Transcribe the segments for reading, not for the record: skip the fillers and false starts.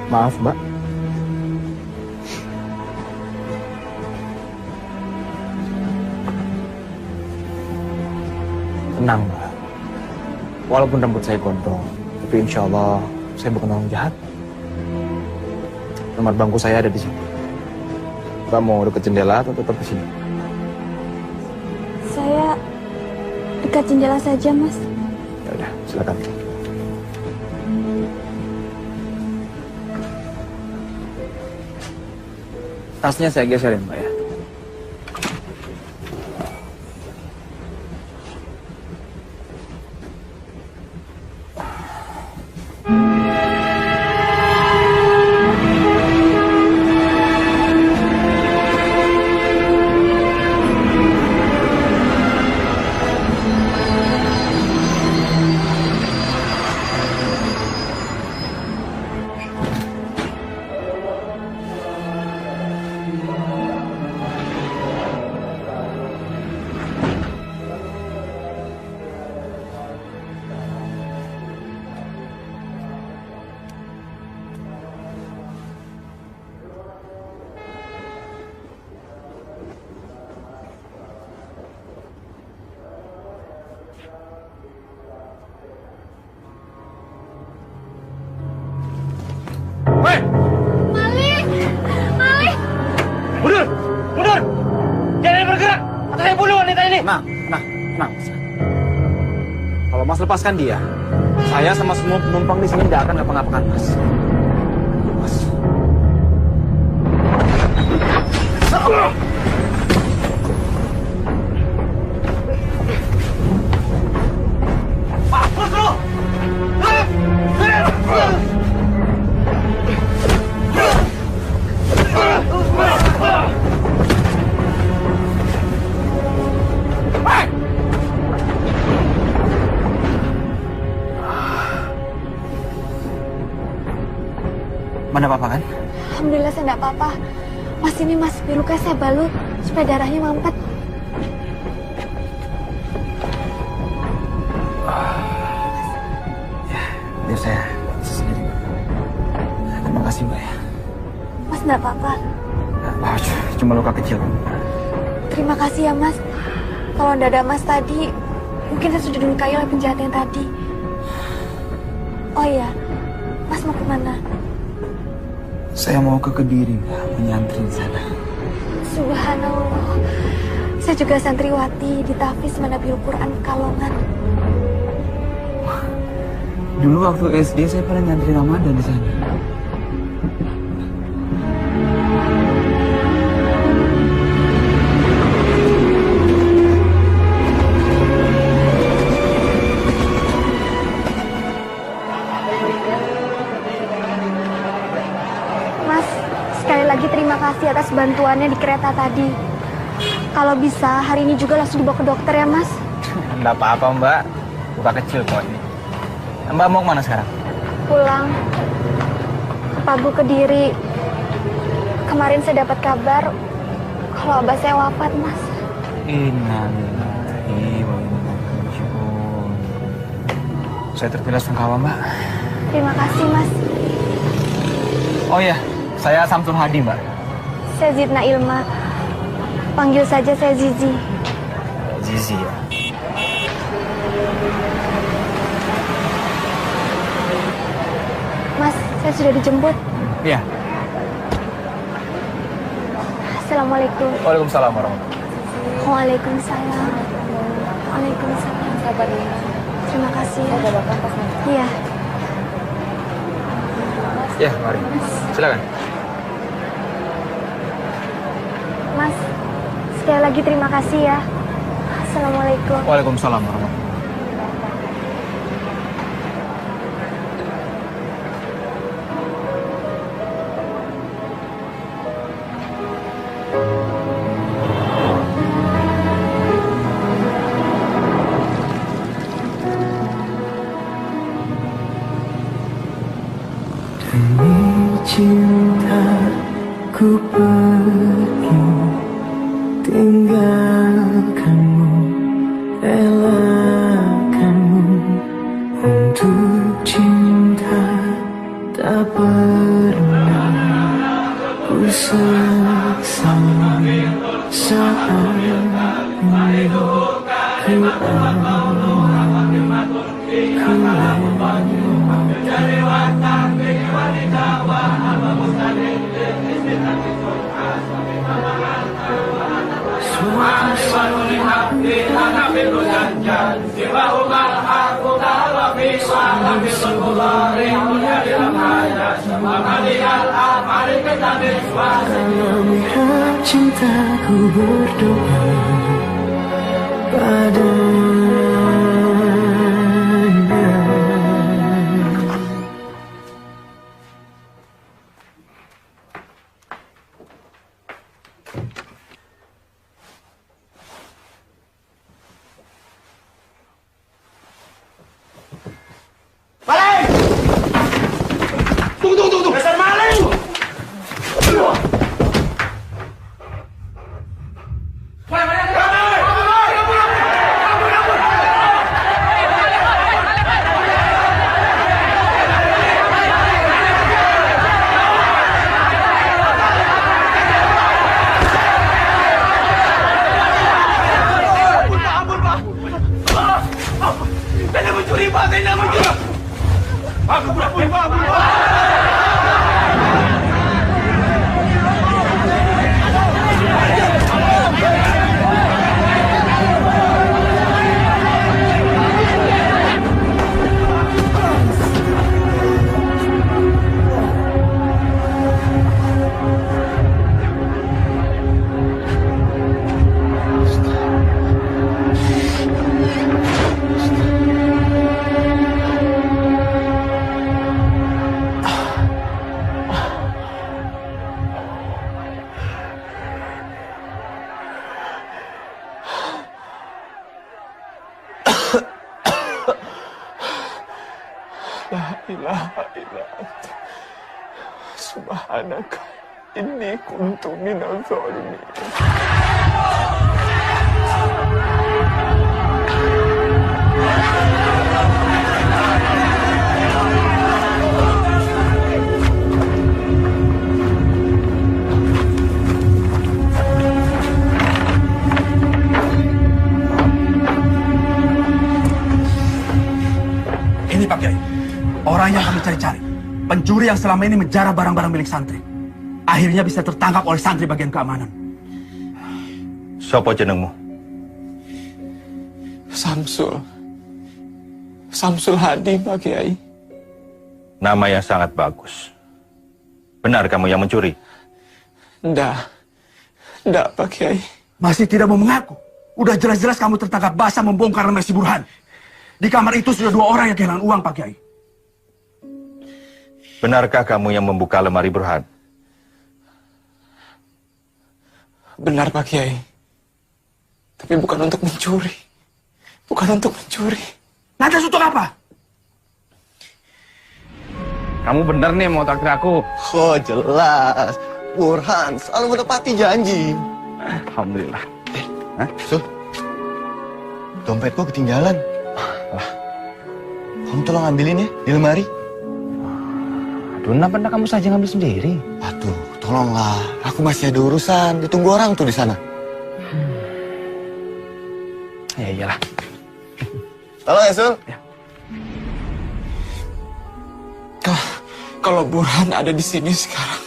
Maaf, Mbak. Tenang, Mbak. Walaupun rambut saya gondrong, tapi insya Allah saya bukan orang jahat. Nomor bangku saya ada di sini. Mbak mau dekat jendela atau tetap di sini? Saya dekat jendela saja, Mas. Ya udah, silakan. Tasnya saya geserin, Mbak ya. Mundur! Jangan bergerak! Atau saya bunuh wanita ini! Tenang. Kalau Mas lepaskan dia, saya sama semua penumpang di sini tidak akan ngapa-ngapakan Mas. Mas. Mampus lu! Mana apa-apa kan? Alhamdulillah saya enggak apa-apa. Mas, ini Mas, biar luka saya balut supaya darahnya mampet. Ya, biar saya sendiri. Terima kasih, Mbak ya. Mas enggak apa-apa. Cuma luka kecil. Terima kasih ya, Mas. Kalau enggak ada Mas tadi, mungkin saya sudah dilukai oleh penjahat yang tadi. Oh iya, Mas mau kemana? Saya mau ke Kediri, Mbak, menyantri di sana. Subhanallah. Saya juga santriwati di Tahfiz Manabil Quran Pekalongan. Dulu waktu SD saya pernah nyantri Ramadan di sana. Terima kasih atas bantuannya di kereta tadi. Kalau bisa, hari ini juga langsung dibawa ke dokter ya, Mas. Enggak apa-apa, Mbak. Luka kecil kok ini. Mbak mau kemana sekarang? Pulang. Ke Pagu Kediri. Kemarin saya dapat kabar kalau abah saya wafat, Mas. Innalillahi wa inna ilaihi raji'un. Saya terpilah sungkawa, Mbak. Terima kasih, Mas. Oh iya, saya Samsul Hadi, Mbak. Saya Zidna Ilma. Panggil saja saya Zizi. Zizi ya. Mas, saya sudah dijemput. Iya. Assalamualaikum. Waalaikumsalam warahmatullahi. Waalaikumsalam. Waalaikumsalam. Sabar ya. Terima kasih. Ada bapak pas nanti. Iya. Ya, mari. Silakan. Mas, sekali lagi terima kasih ya. Assalamualaikum. Waalaikumsalam warahmatullahi. Demi cinta ku pergi tinggalkanmu, relakanmu untuk cinta tak pernah Karena melihat cintaku berdoa padanya. Maling! Tunggu! Dasar maling! Saya mencuri, Pak! Saya mencuri! La ilaha illa anta subhanaka inni kuntu minadh dhalimin. Ini Pak Kiai, orang yang kami cari-cari. Pencuri yang selama ini menjarah barang-barang milik santri. Akhirnya bisa tertangkap oleh santri bagian keamanan. Sopo jenengmu? Samsul Hadi, Pak Kiai. Nama yang sangat bagus. Benar kamu yang mencuri? Ndak, Pak Kiai. Masih tidak mau mengaku. Udah jelas-jelas kamu tertangkap basah membongkar lemari si Burhan. Di kamar itu sudah 2 orang yang kehilangan uang, Pak Kiai. Benarkah kamu yang membuka lemari Burhan? Benar, Pak Kiai. Tapi bukan untuk mencuri. Lantas untuk apa? Kamu bener nih mau traktir aku. Oh jelas, Burhan selalu menepati janji. Alhamdulillah. Sul, dompet gua ketinggalan. Kamu tolong ambilin ya di lemari. Aduh, kenapa kamu saja ngambil sendiri? Aduh, tolonglah. Aku masih ada urusan. Ditunggu orang tuh di sana. Ya iyalah. Tolong ya, Sul. Kalau Burhan ada di sini sekarang,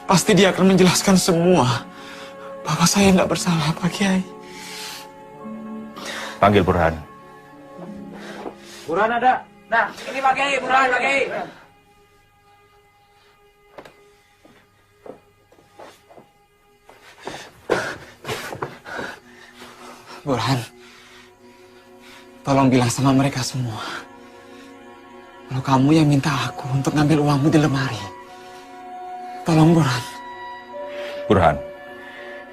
pasti dia akan menjelaskan semua bahwa saya tidak bersalah, Pak Kiai. Panggil Burhan. Burhan ada. Nah, ini Pak Kiai, Burhan Pak Kiai. Burhan, tolong bilang sama mereka semua kalau kamu yang minta aku untuk ngambil uangmu di lemari. Tolong, Burhan. Burhan,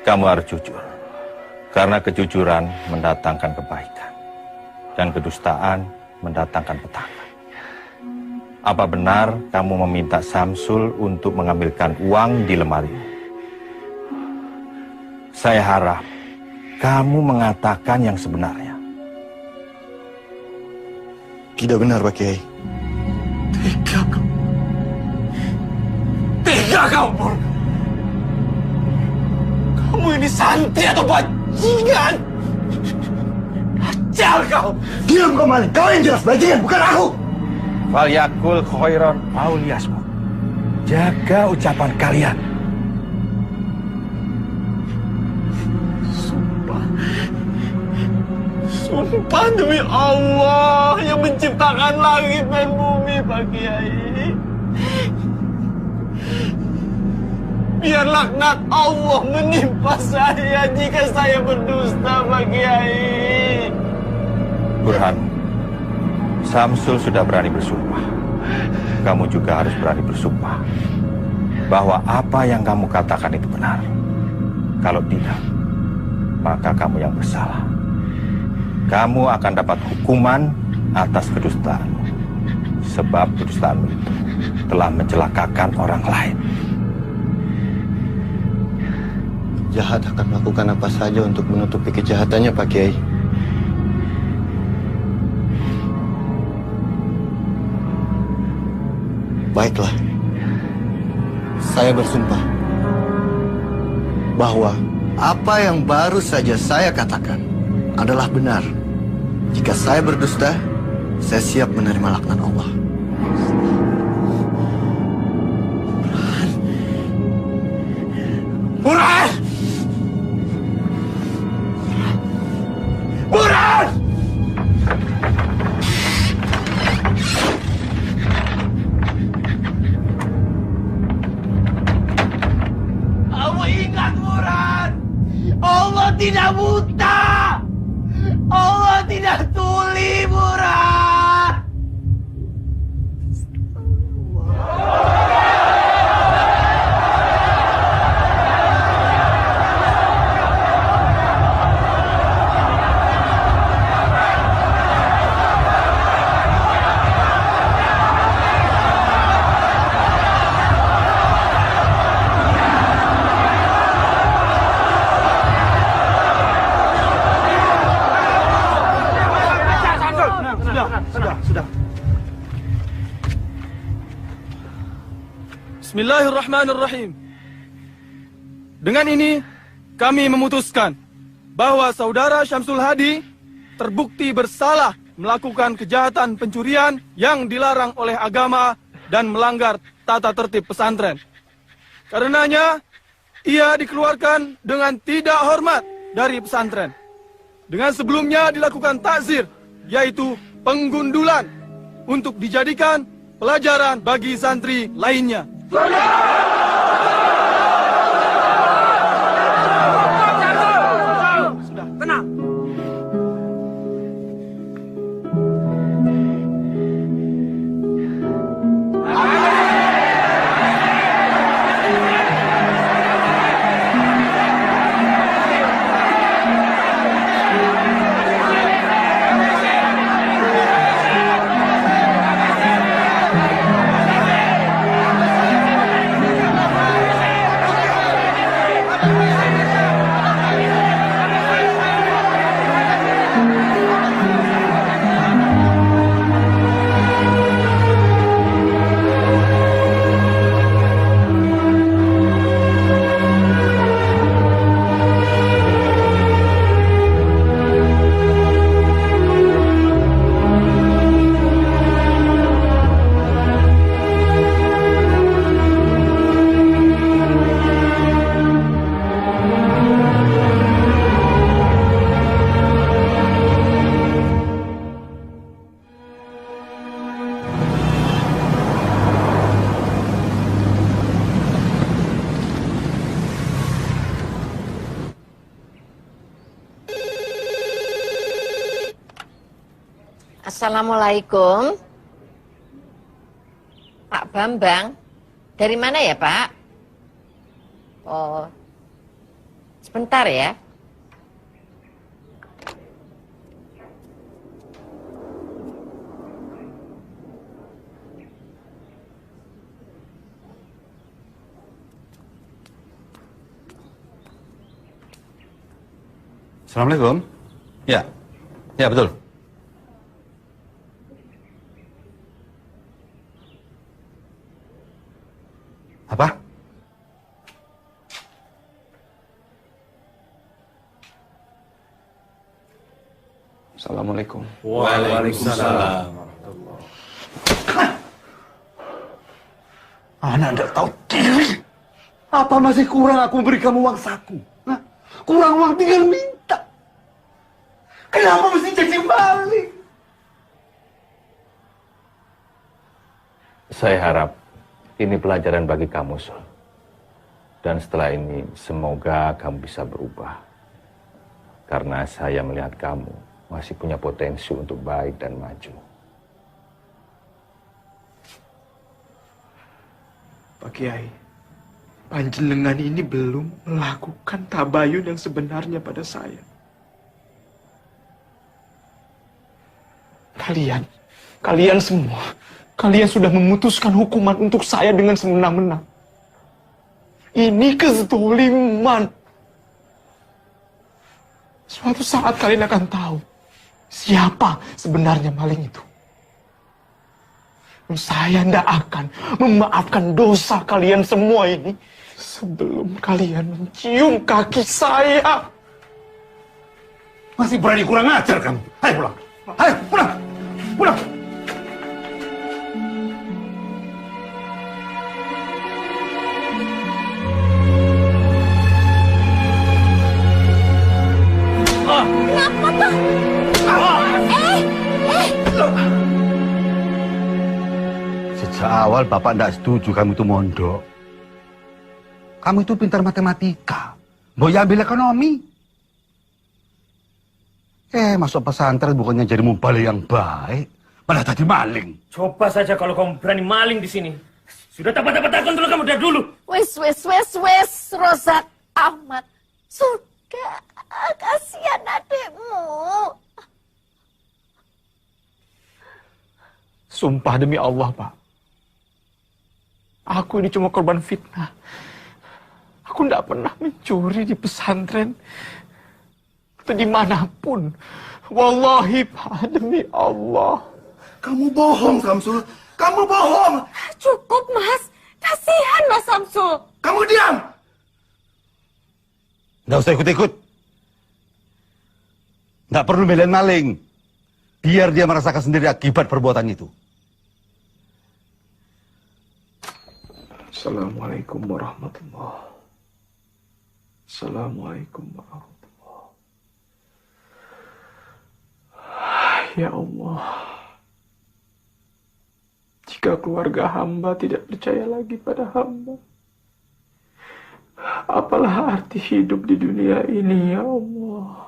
kamu harus jujur. Karena kejujuran mendatangkan kebaikan. Dan kedustaan mendatangkan petaka. Apa benar kamu meminta Samsul untuk mengambilkan uang di lemari? Saya harap kamu mengatakan yang sebenarnya. Tidak benar, Pak Kiai. Tega kamu, Burhan. Kamu ini santri atau bajingan? Dajjal kau! Diam kau Malik, kau yang jelas bajingan, bukan aku! Falyakul khairan aw liyasmut. Jaga ucapan kalian. Sumpah demi Allah yang menciptakan langit dan bumi, Pak Kiai. Biar laknat Allah menimpa saya jika saya berdusta, Pak Kiai. Burhan, Samsul sudah berani bersumpah. Kamu juga harus berani bersumpah bahwa apa yang kamu katakan itu benar. Kalau tidak, maka kamu yang bersalah. Kamu akan dapat hukuman atas kedustaanmu. Sebab kedustaanmu itu telah mencelakakan orang lain. Jahat akan melakukan apa saja untuk menutupi kejahatannya, Pak Kiai. Baiklah, saya bersumpah bahwa apa yang baru saja saya katakan adalah benar. Jika saya berdusta, saya siap menerima laknat Allah. Burhan! Burhan! Kamu ingat, Burhan? Allah tidak buta! Allah tidak tuli, Burhan! Bismillahirrahmanirrahim. Dengan ini, kami memutuskan bahwa saudara Syamsul Hadi terbukti bersalah melakukan kejahatan pencurian yang dilarang oleh agama dan melanggar tata tertib pesantren. Karenanya, ia dikeluarkan dengan tidak hormat dari pesantren. Dengan sebelumnya dilakukan takzir, yaitu penggundulan, untuk dijadikan pelajaran bagi santri lainnya. Sudah, tenang. Assalamualaikum. Pak Bambang. Dari mana ya, Pak? Oh. Sebentar ya. Assalamualaikum. Ya, ya betul. Apa? Assalamualaikum. Assalamualaikum. Waalaikumsalam. Anak tidak tahu diri. Apa masih kurang aku beri kamu uang saku? Hah? Kurang uang tinggal minta. Kenapa mesti caci balik? Saya harap ini pelajaran bagi kamu, Sul. Dan setelah ini semoga kamu bisa berubah. Karena saya melihat kamu masih punya potensi untuk baik dan maju. Pak Kiai, panjenengan ini belum melakukan tabayun yang sebenarnya pada saya. Kalian semua, kalian sudah memutuskan hukuman untuk saya dengan semena-mena. Ini kezaliman. Suatu saat kalian akan tahu siapa sebenarnya maling itu. Saya tidak akan memaafkan dosa kalian semua ini sebelum kalian mencium kaki saya. Masih berani kurang ajar kamu. Ayo pulang. Ayo pulang. Pulang. Kenapa, Pak? Sejak awal Bapak tidak setuju kamu itu mondok. Kamu itu pintar matematika. Mau ambil ekonomi. Masuk pesantren bukannya jadi mubalik yang baik. Malah tadi maling. Coba saja kalau kamu berani maling di sini. Sudah dapat takon dulu kamu dari dulu. Wes, Rozak Ahmad. Sudah, kasihan adikmu. Sumpah demi Allah, Pak. Aku ini cuma korban fitnah. Aku tidak pernah mencuri di pesantren. Atau dimanapun. Wallahi, Pak, demi Allah. Kamu bohong, Samsul. Kamu bohong. Cukup, Mas. Kasihan Mas Samsul. Kamu diam. Nggak usah ikut-ikut. Nggak perlu belain maling. Biar dia merasakan sendiri akibat perbuatan itu. Assalamualaikum warahmatullahi. Assalamualaikum warahmatullahi. Ya Allah. Jika keluarga hamba tidak percaya lagi pada hamba, apalah arti hidup di dunia ini, ya Allah.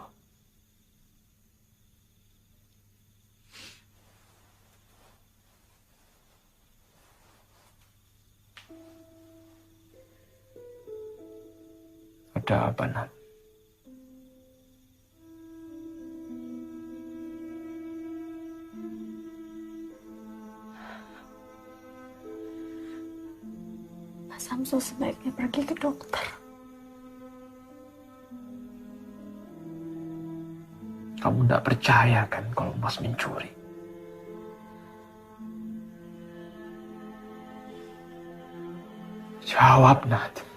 Ada apa, Nat? Mas Samsul sebaiknya pergi ke dokter. Kamu tidak percaya kan kalau Mas mencuri? Jawab, Nat.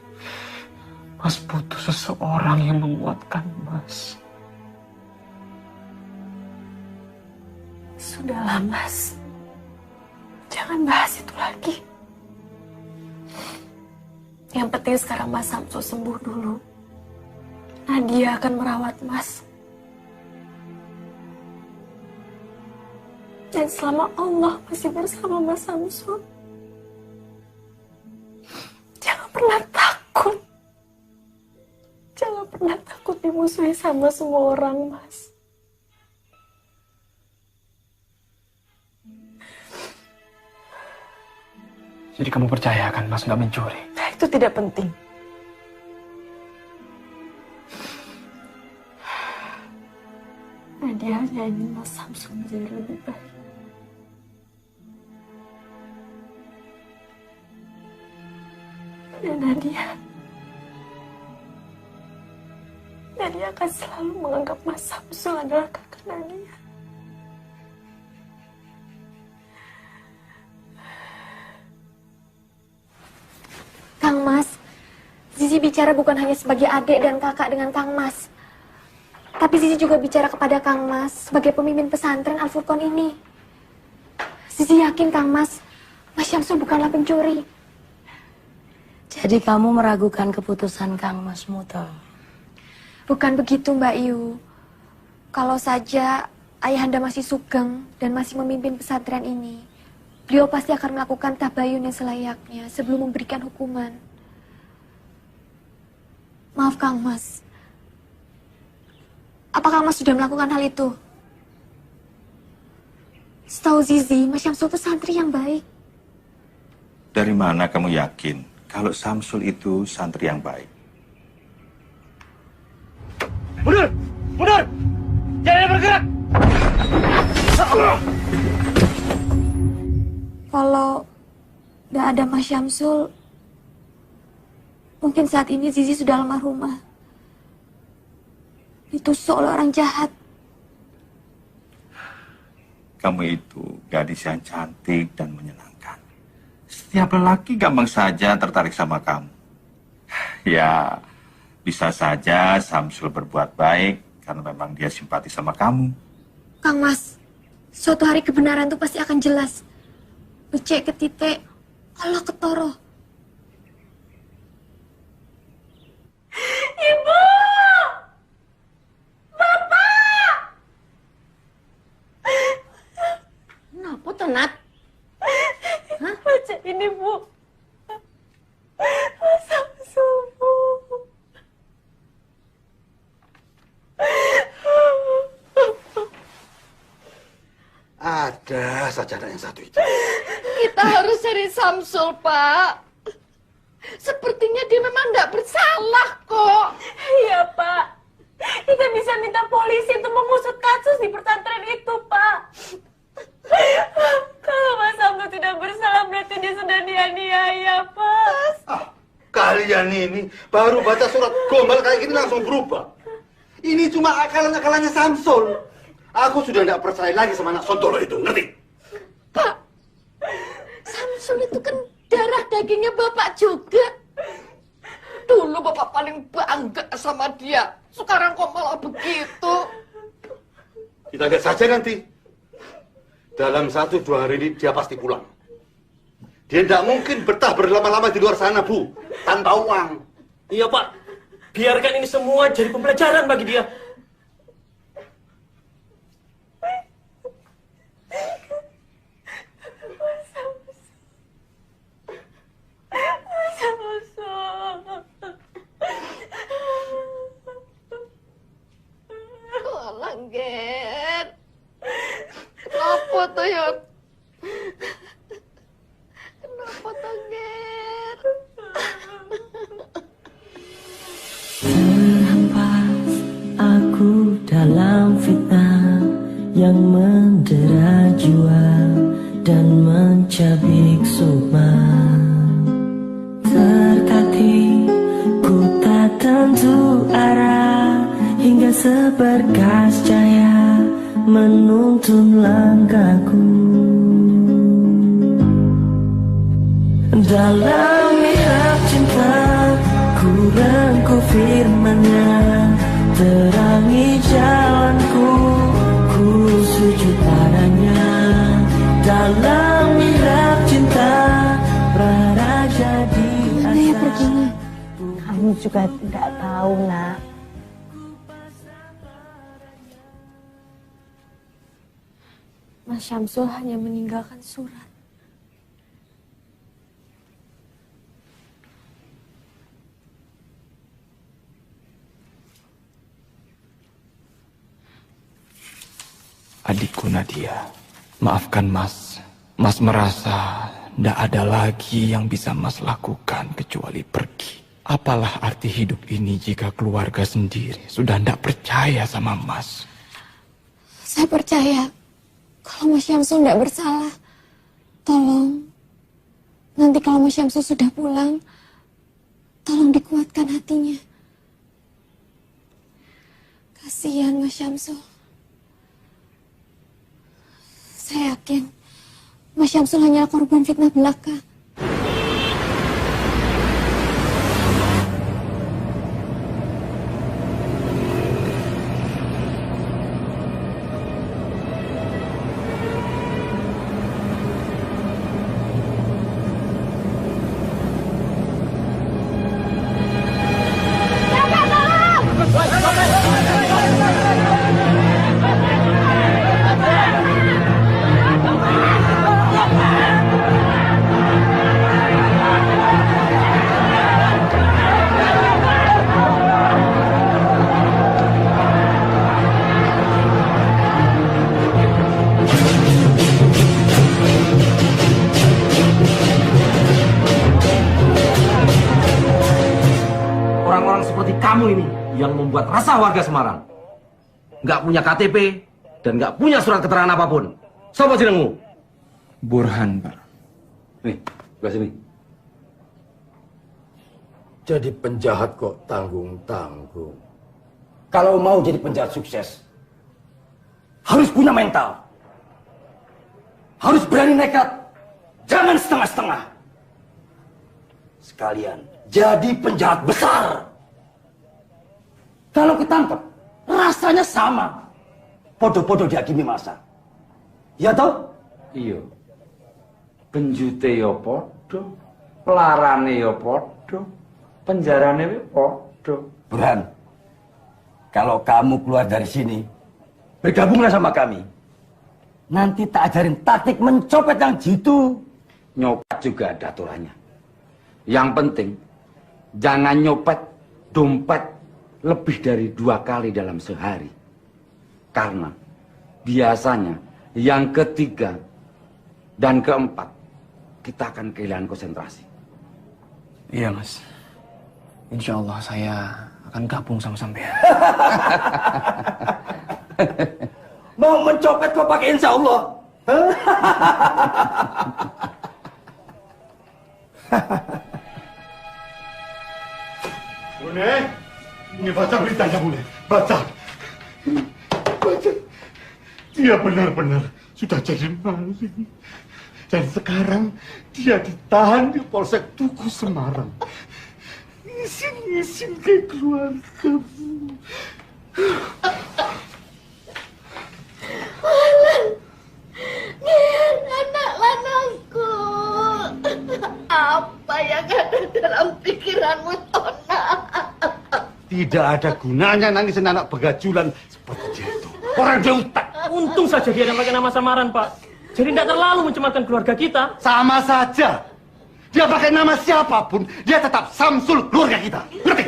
Mas butuh seseorang yang menguatkan Mas. Sudahlah, Mas. Jangan bahas itu lagi. Yang penting sekarang Mas Samsul sembuh dulu. Nadia akan merawat Mas. Dan selama Allah masih bersama Mas Samsul, jangan pernah takut. Jangan pernah takut dimusuhi sama semua orang, Mas. Jadi kamu percaya kan Mas nggak mencuri? Nah, itu tidak penting. Nadia hanya ingin Mas Samsul menjadi lebih baik. Dan Nadia akan selalu menganggap Mas Samsul adalah kakak Nadia. Kang Mas, Zizi bicara bukan hanya sebagai adik dan kakak dengan Kang Mas, tapi Tapi Zizi juga bicara kepada Kang Mas sebagai pemimpin pesantren Al-Furqan ini. Zizi yakin Kang Mas Syamsul bukanlah pencuri. Jadi kamu meragukan keputusan Kang Mas Muto? Bukan begitu Mbak Yu. Kalau saja ayahanda masih sugeng dan masih memimpin pesantren ini, beliau pasti akan melakukan tabayun yang selayaknya sebelum memberikan hukuman. Maaf Kang Mas. Apa Kang Mas sudah melakukan hal itu? Setahu Zizi, Mas Syamsul itu santri yang baik. Dari mana kamu yakin kalau Samsul itu santri yang baik? Mundur! Mundur! Jangan bergerak! Kalau tidak ada Mas Syamsul, mungkin saat ini Zizi sudah almarhumah. Ditusuk oleh orang jahat. Kamu itu gadis yang cantik dan menyenangkan. Setiap lelaki gampang saja tertarik sama kamu. Ya, bisa saja Samsul berbuat baik karena memang dia simpati sama kamu. Kang Mas, suatu hari kebenaran itu pasti akan jelas. Becek ke titik, Allah ketoro. Ibu! Bapak! Kenapa tuh, Nat? Hah? Baca ini, Bu. Samsul, Bu. Ada saja anak yang satu itu. Kita harus cari Samsul, Pak. Sepertinya dia memang tidak bersalah kok. Iya, Pak. Kita bisa minta polisi untuk mengusut kasus di pesantren itu, Pak. Kalau Mas Samsul tidak bersalah, berarti dia sudah dianiaya, Pak. Kalian ini baru baca surat gombal kayak gini langsung berubah. Ini cuma akalan-akalannya Samsul. Aku sudah tidak percaya lagi sama anak Sontolo itu, ngerti? Pak, Samsul itu kan darah dagingnya Bapak juga. Dulu Bapak paling bangga sama dia. Sekarang kok malah begitu. Kita lihat saja nanti. Dalam 1-2 hari ini dia pasti pulang. Dia tidak mungkin betah berlama-lama di luar sana, Bu. Tanpa uang. Iya, Pak. Biarkan ini semua jadi pembelajaran bagi dia. Langger. Kenapa tuh, Yot? Kenapa tuh, Ger? Terhempas aku dalam fitnah yang mendera jiwa dan mencabik sukma. Tertatih ku tak tentu arah hingga seberkas cahaya menuntun langkahku. Dalam mihrab cinta ku rengkuh firman-Nya, terangi jalanku, ku sujud padanya. Dalam mihrab cinta praraja di asa. Kamu juga tidak tahu, Nak. Mas Syamsul hanya meninggalkan surat. Adikku Nadia, maafkan Mas. Mas merasa tidak ada lagi yang bisa Mas lakukan kecuali pergi. Apalah arti hidup ini jika keluarga sendiri sudah tidak percaya sama Mas? Saya percaya kalau Mas Syamsul tidak bersalah. Tolong, nanti kalau Mas Syamsul sudah pulang, tolong dikuatkan hatinya. Kasihan Mas Syamsul. Saya yakin Mas Syamsul hanyalah korban fitnah belaka. kamu ini yang membuat resah warga Semarang. Nggak punya KTP dan nggak punya surat keterangan apapun. Sopo jenengmu? Burhan, Pak. Nih, sebelah sini. Jadi penjahat kok tanggung-tanggung. Kalau mau jadi penjahat sukses, harus punya mental. Harus berani nekat. Jangan setengah-setengah. Sekalian jadi penjahat besar. Kalau ketangkep, rasanya sama. Podo-podo dihakimi masa. Ya toh? Iya. Penjute yo podo, pelarane yo podo, penjarane yo podo. Burhan, kalau kamu keluar dari sini, bergabunglah sama kami. Nanti tak ajarin taktik mencopet yang jitu. Nyopet juga ada aturannya. Yang penting, jangan nyopet dompet lebih dari 2 kali dalam sehari. Karena biasanya yang ketiga dan keempat, kita akan kehilangan konsentrasi. Iya, Mas. Insya Allah saya akan gabung sama sampean. Mau mencopet kok pakai insya Allah? Bune, ini baca beritanya Bune, baca. Baca. Dia benar-benar sudah jadi maling. Dan sekarang dia ditahan di Polsek Tugu Semarang. Isin-isin ke keluargamu. Nian, anak lanangku. Apa yang ada dalam pikiranmu, Tona? Tidak ada gunanya nangisin anak begajulan seperti dia itu. Orang dia utak. Untung saja dia yang pakai nama samaran, Pak. Jadi tidak terlalu mencemarkan keluarga kita. Sama saja. Dia pakai nama siapapun, dia tetap Samsul keluarga kita. Ngerti?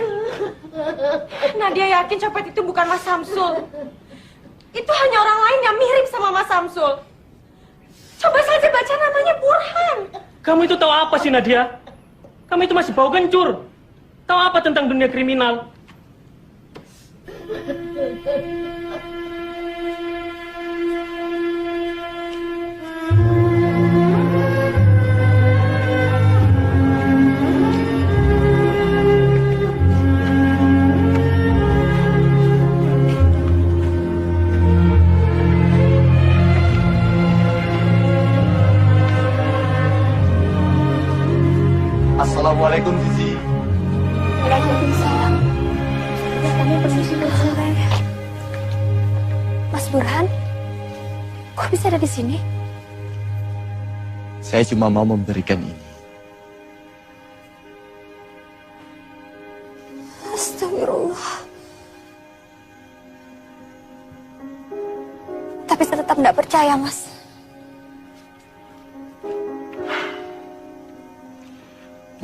Nadia yakin copet itu bukan Mas Samsul. Itu hanya orang lain yang mirip sama Mas Samsul. Coba saja baca namanya Burhan. Kamu itu tahu apa sih, Nadia? Kamu itu masih bau kencur. Tahu apa tentang dunia kriminal? Assalamualaikum, Zizi. Waalaikumsalam. Ya, kami permisi sore. Mas Burhan, kok bisa ada di sini? Saya cuma mau memberikan ini. Astagfirullah. Tapi saya tetap tidak percaya, Mas.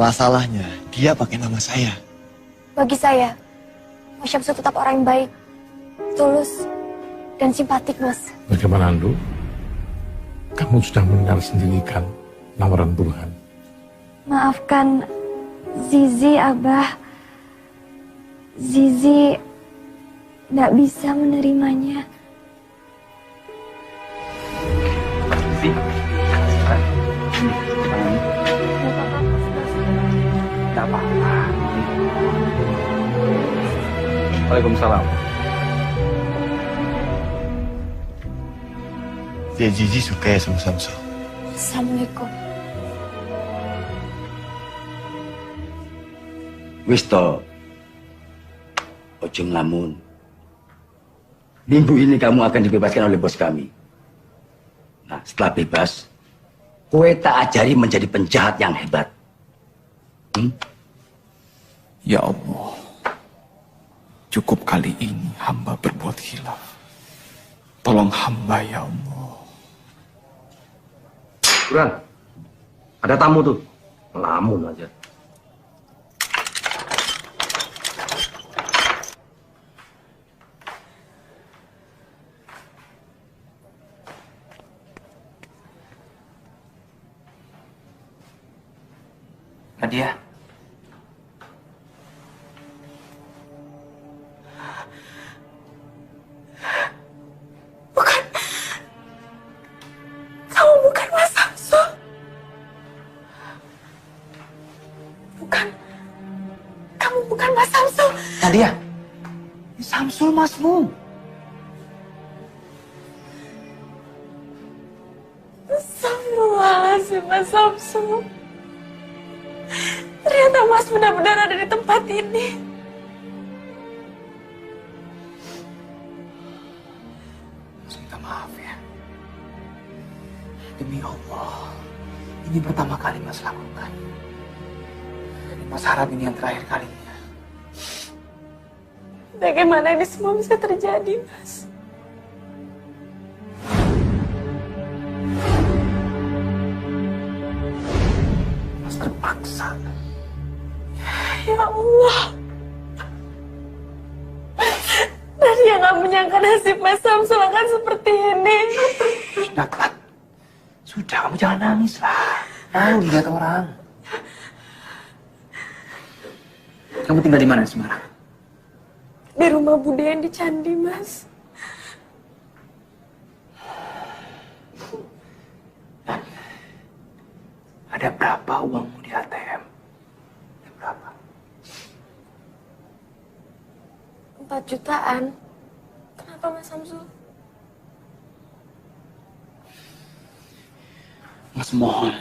Masalahnya, dia pakai nama saya. Bagi saya, Mas Syamsul tetap orang yang baik, tulus, dan simpatik, Mas. Bagaimana, Andu? Kamu sudah mendengar sendiri kan lamaran Burhan? Maafkan Zizi, Abah. Zizi tidak bisa menerimanya. Tidak apa-apa. Waalaikumsalam. Dia Zizi suka ya sama Samsul. Assalamualaikum. Wis to. Ojo ngelamun. Minggu ini kamu akan dibebaskan oleh bos kami. Nah, setelah bebas, kowe tak ajari menjadi penjahat yang hebat. Ya Allah, cukup kali ini hamba berbuat khilaf. Tolong hamba ya Allah. Burhan, ada tamu tuh. Ngelamun aja. Nadia. Mas Samsul. Nadia, ini Samsul masmu. Astagfirullahaladzim, Mas Samsul. Ternyata Mas benar-benar ada di tempat ini. Minta maaf ya. Demi Allah, ini pertama kali Mas lakukan. Mas harap ini yang terakhir kalinya. Bagaimana ini semua bisa terjadi, Mas? Mas terpaksa. Ya Allah. Nadia nggak menyangka nasib Mas Samsul akan seperti ini. Sudah, Klat. Sudah, kamu jangan nangis lah. Malu lihat orang. Kamu tinggal di mana di Semarang? Di rumah Bude yang di Candi, Mas. Ada berapa uangmu di ATM? Ada berapa? 4 jutaan. Kenapa, Mas Samsul? Mas mohon,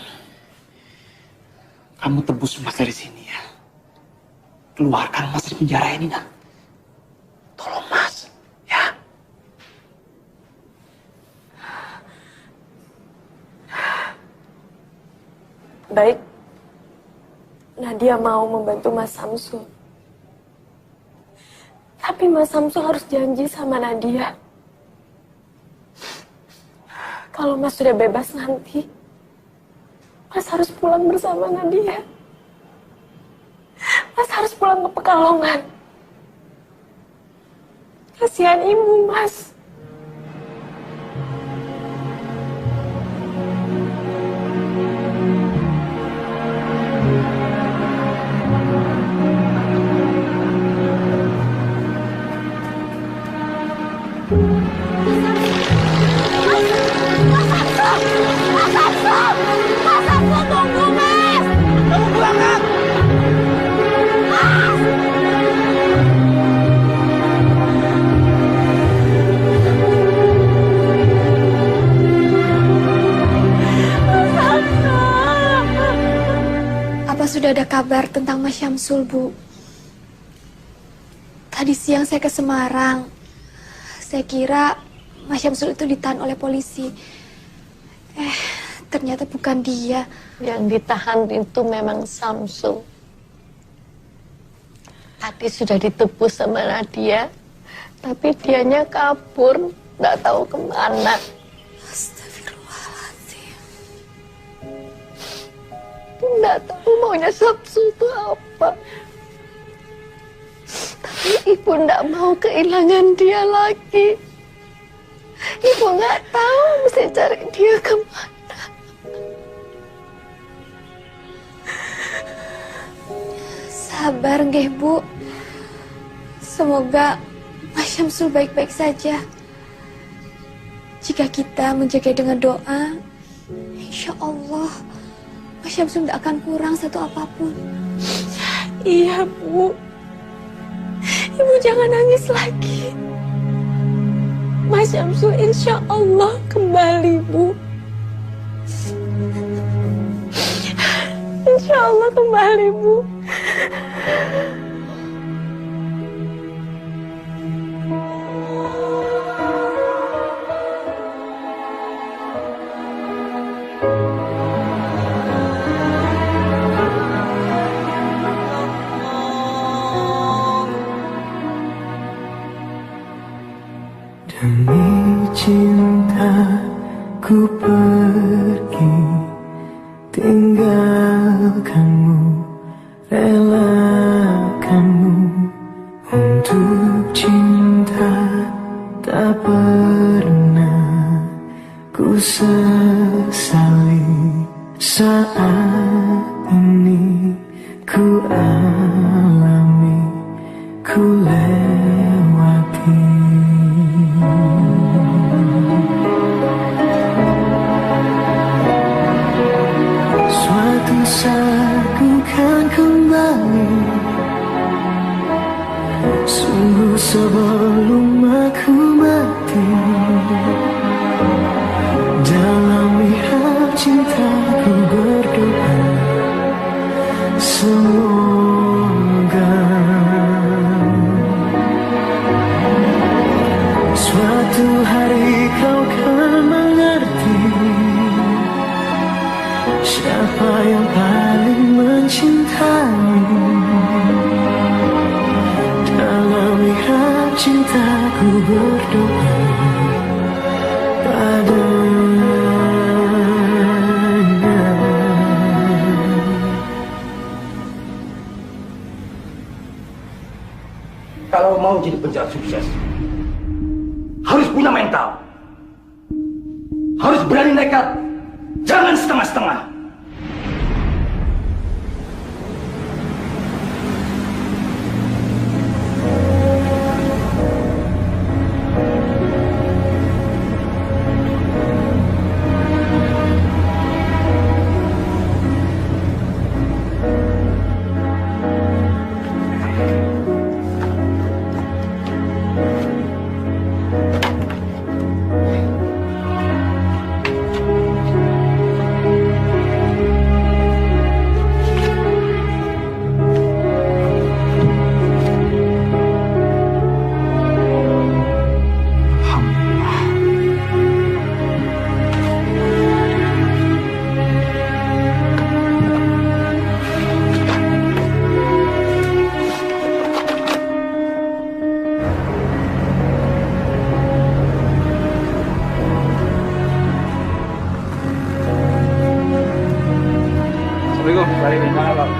kamu tebus Mas dari sini ya. Keluarkan Mas dari penjara ini, nak. Tolong Mas, ya. Baik. Nadia mau membantu Mas Samsul. Tapi Mas Samsul harus janji sama Nadia. Kalau Mas sudah bebas nanti, Mas harus pulang bersama Nadia. Mas harus pulang ke Pekalongan. Kasihan ibu, Mas. Apa sudah ada kabar tentang Mas Syamsul, Bu? Tadi siang saya ke Semarang. Saya kira Mas Syamsul itu ditahan oleh polisi. Ternyata bukan dia. Yang ditahan itu memang Samsul. Tadi sudah ditebus sama Nadia, tapi dianya kabur, nggak tahu kemana. Astagfirullahaladzim. Nggak tahu maunya Samsul itu apa. Tapi ibu nggak mau kehilangan dia lagi. Ibu nggak tahu mesti cari dia kemana. Sabar nggih, Bu. Semoga Mas Syamsul baik-baik saja. Jika kita menjaga dengan doa, insya Allah Mas Syamsul tidak akan kurang satu apapun. Iya, Bu. Ibu jangan nangis lagi. Mas Syamsul insya Allah kembali, Bu. Insya Allah kembali, Bu. Demi cinta ku pergi, tinggalkanmu, relakanmu. Untuk cinta tak pernah ku sesali. Saat ini ku alami, ku lewati. Suatu saat ku kan kembali Sungguh sebelum aku mati, dalam mihrab cintaku berdoa, semoga suatu hari kau kan mengerti siapa yang paling mencintaimu. Dalam mihrab cintaku berdoa padanya. Kalau mau jadi penjahat sukses, harus punya mental. Harus berani nekat. Jangan setengah-setengah. Assalamualaikum. Waalaikumsalam.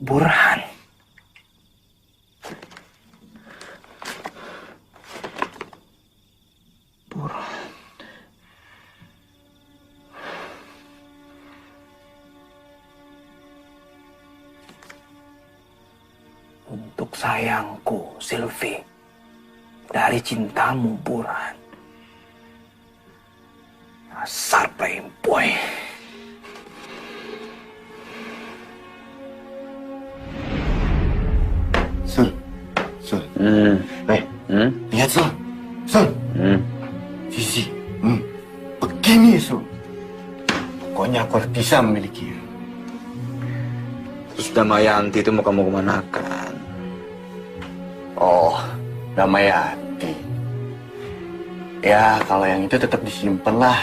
Burhan. Burhan. Untuk sayangku, Sylvie. Dari cintamu, Burhan. Dasar playboy. Sul. Lihat Sul. Sisi. Begini Sul. Pokoknya aku harus bisa memilikinya. Terus Damayanti itu mau kamu kemanakan? Oh, Damayanti. Ya, kalau yang itu tetap disimpan lah.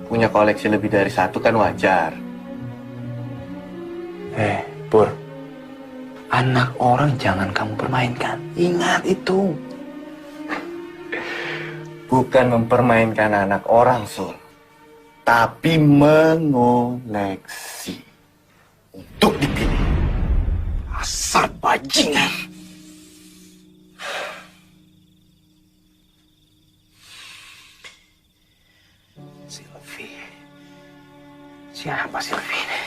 Punya koleksi lebih dari satu kan wajar. Pur. Anak orang jangan kamu permainkan. Ingat itu. Bukan mempermainkan anak orang, Sul. Tapi mengoleksi. Untuk dipilih. Asal bajingan. Sylvie. Siapa Sylvie ini?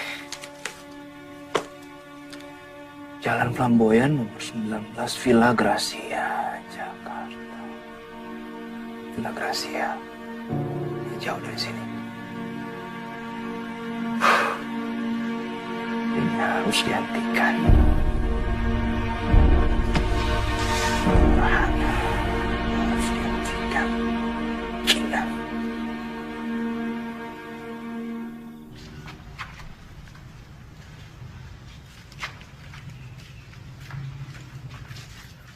Jalan Flamboyan nomor 19 Villa Gracia, Jakarta. Villa Gracia. Jauh dari sini. Ini harus dihentikan. Burhan harus dihentikan. Gila.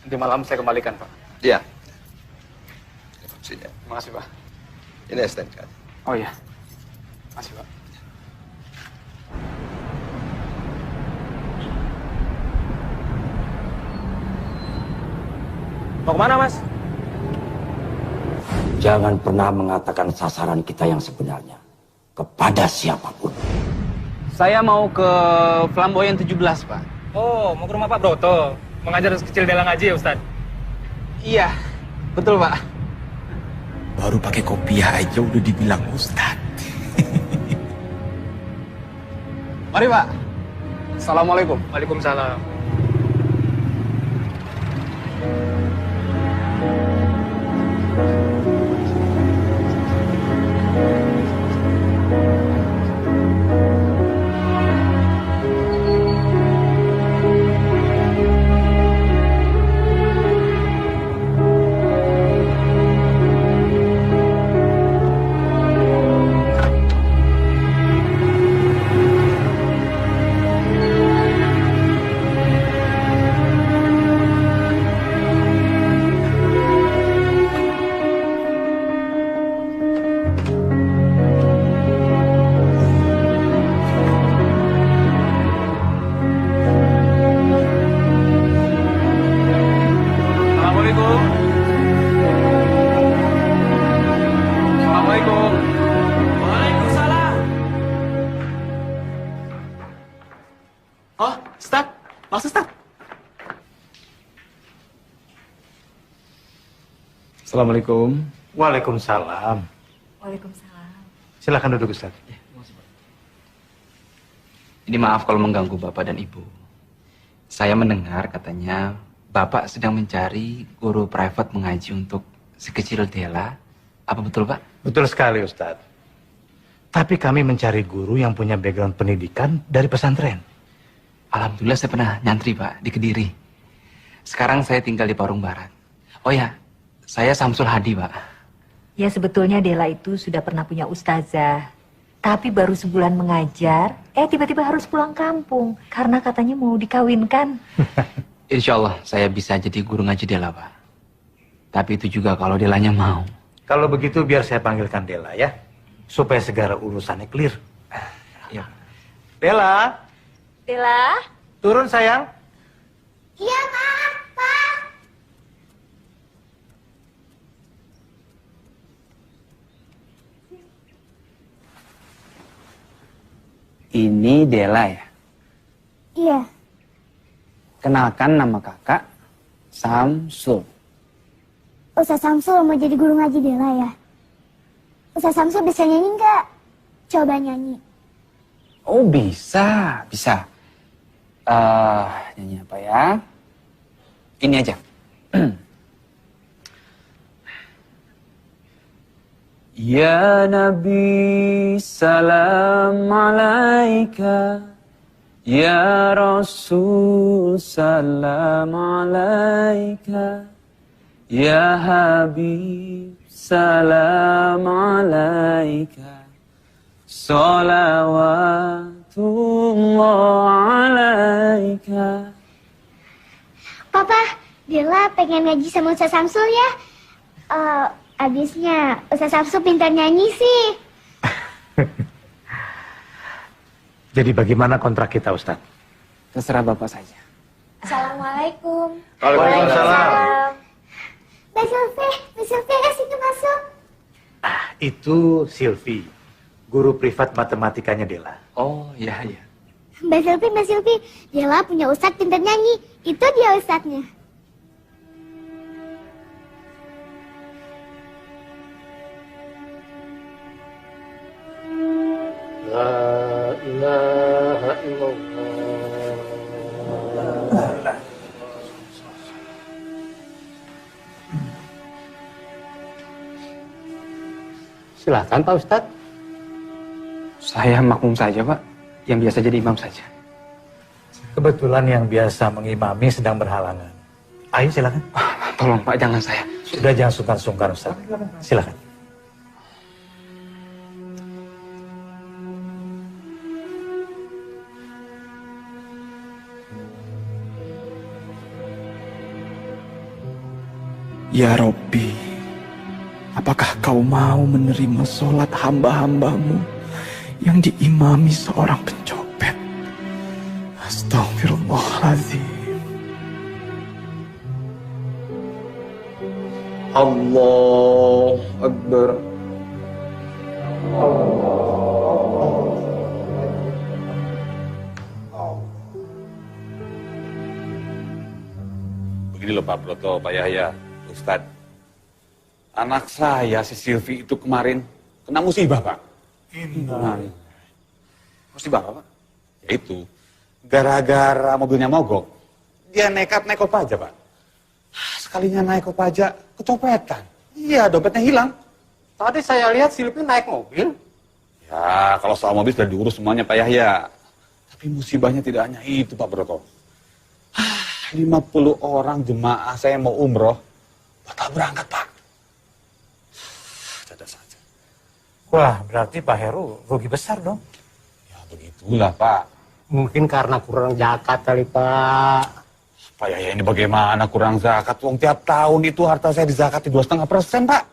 Nanti malam saya kembalikan, Pak. Iya. Sini. Terima kasih, Pak. Ini STNK. Oh iya. Makasih, Pak. Mau kemana, Mas? Jangan pernah mengatakan sasaran kita yang sebenarnya kepada siapapun. Saya mau ke Flamboyan 17, Pak. Oh, mau ke rumah Pak Broto. Mengajar kecil Dela ngaji ya, Ustaz? Iya, betul, Pak. Baru pakai kopiah aja udah dibilang Ustad. Mari, Pak. Assalamualaikum. Waalaikumsalam. Assalamualaikum. Assalamualaikum. Waalaikumsalam. Oh, Ustaz. Mas Ustaz. Assalamualaikum. Waalaikumsalam. Waalaikumsalam. Silakan duduk, Ustaz. Ini maaf kalau mengganggu Bapak dan Ibu. Saya mendengar katanya Bapak sedang mencari guru private mengaji untuk si kecil Dela. Apa betul, Pak? Betul sekali, Ustaz. Tapi kami mencari guru yang punya background pendidikan dari pesantren. Alhamdulillah saya pernah nyantri, Pak, di Kediri. Sekarang saya tinggal di Parung Barat. Oh ya, saya Samsul Hadi, Pak. Ya sebetulnya Dela itu sudah pernah punya ustazah. Tapi baru sebulan mengajar, tiba-tiba harus pulang kampung. Karena katanya mau dikawinkan. Insya Allah saya bisa jadi guru ngaji Dela, Pak. Tapi itu juga kalau Delanya mau. Kalau begitu biar saya panggilkan Dela ya. Supaya segala urusannya clear. Ya. Dela, Dela? turun sayang. Iya, Pak. Ini Dela ya? Iya. Kenalkan nama kakak, Samsul. Ustaz Samsul mau jadi guru ngaji Dela ya? Ustaz Samsul bisa nyanyi nggak? Coba nyanyi. Oh bisa, bisa. Nyanyi apa ya? Ini aja. Ya Nabi salam alaika, Ya Rasul salam alaika, Ya Habib salam alaika, salawatullah alaika. Papa, Dela pengen ngaji sama Ustaz Samsul ya? Abisnya Ustaz Samsul pintar nyanyi sih. Jadi bagaimana kontrak kita, Ustaz? Terserah Bapak saja. Assalamualaikum. Waalaikumsalam. Mbak Sylvie ya sini masuk. Itu Silvi, guru privat matematikanya Dela. Oh, iya, iya. Mbak Sylvie, Dela punya ustadz pintar nyanyi. Itu dia ustadznya. La ilaha illallah. Silakan Pak Ustadz. Saya makmum saja, Pak. Yang biasa jadi imam saja. Kebetulan yang biasa mengimami sedang berhalangan. Ayo silakan. Tolong Pak, jangan saya. Sudah jangan sungkan-sungkan Ustaz. Silakan. Ya Robbi, apakah kau mau menerima sholat hamba-hambamu yang diimami seorang pencopet? Astagfirullahaladzim. Allah Akbar. Begini loh Pak Broto, Pak Yahya, Ustadz. Anak saya si Silvi itu kemarin kena musibah Pak. Musibah apa Pak? Ya itu, gara-gara mobilnya mogok, dia nekat naik kopaja Pak. Sekalinya naik kopaja, kecopetan. Iya, dompetnya hilang. Tadi saya lihat Silvi naik mobil. Ya, kalau soal mobil sudah diurus semuanya Pak Yahya. Tapi musibahnya tidak hanya itu Pak Broto. 50 orang jemaah saya mau umroh, batal berangkat Pak. Ada saja. Wah, berarti Pak Heru rugi besar dong. Ya begitulah Pak. Mungkin karena kurang zakat kali Pak. Pak Yahya ini bagaimana kurang zakat? Wong tiap tahun itu harta saya dizakati 2,5% Pak.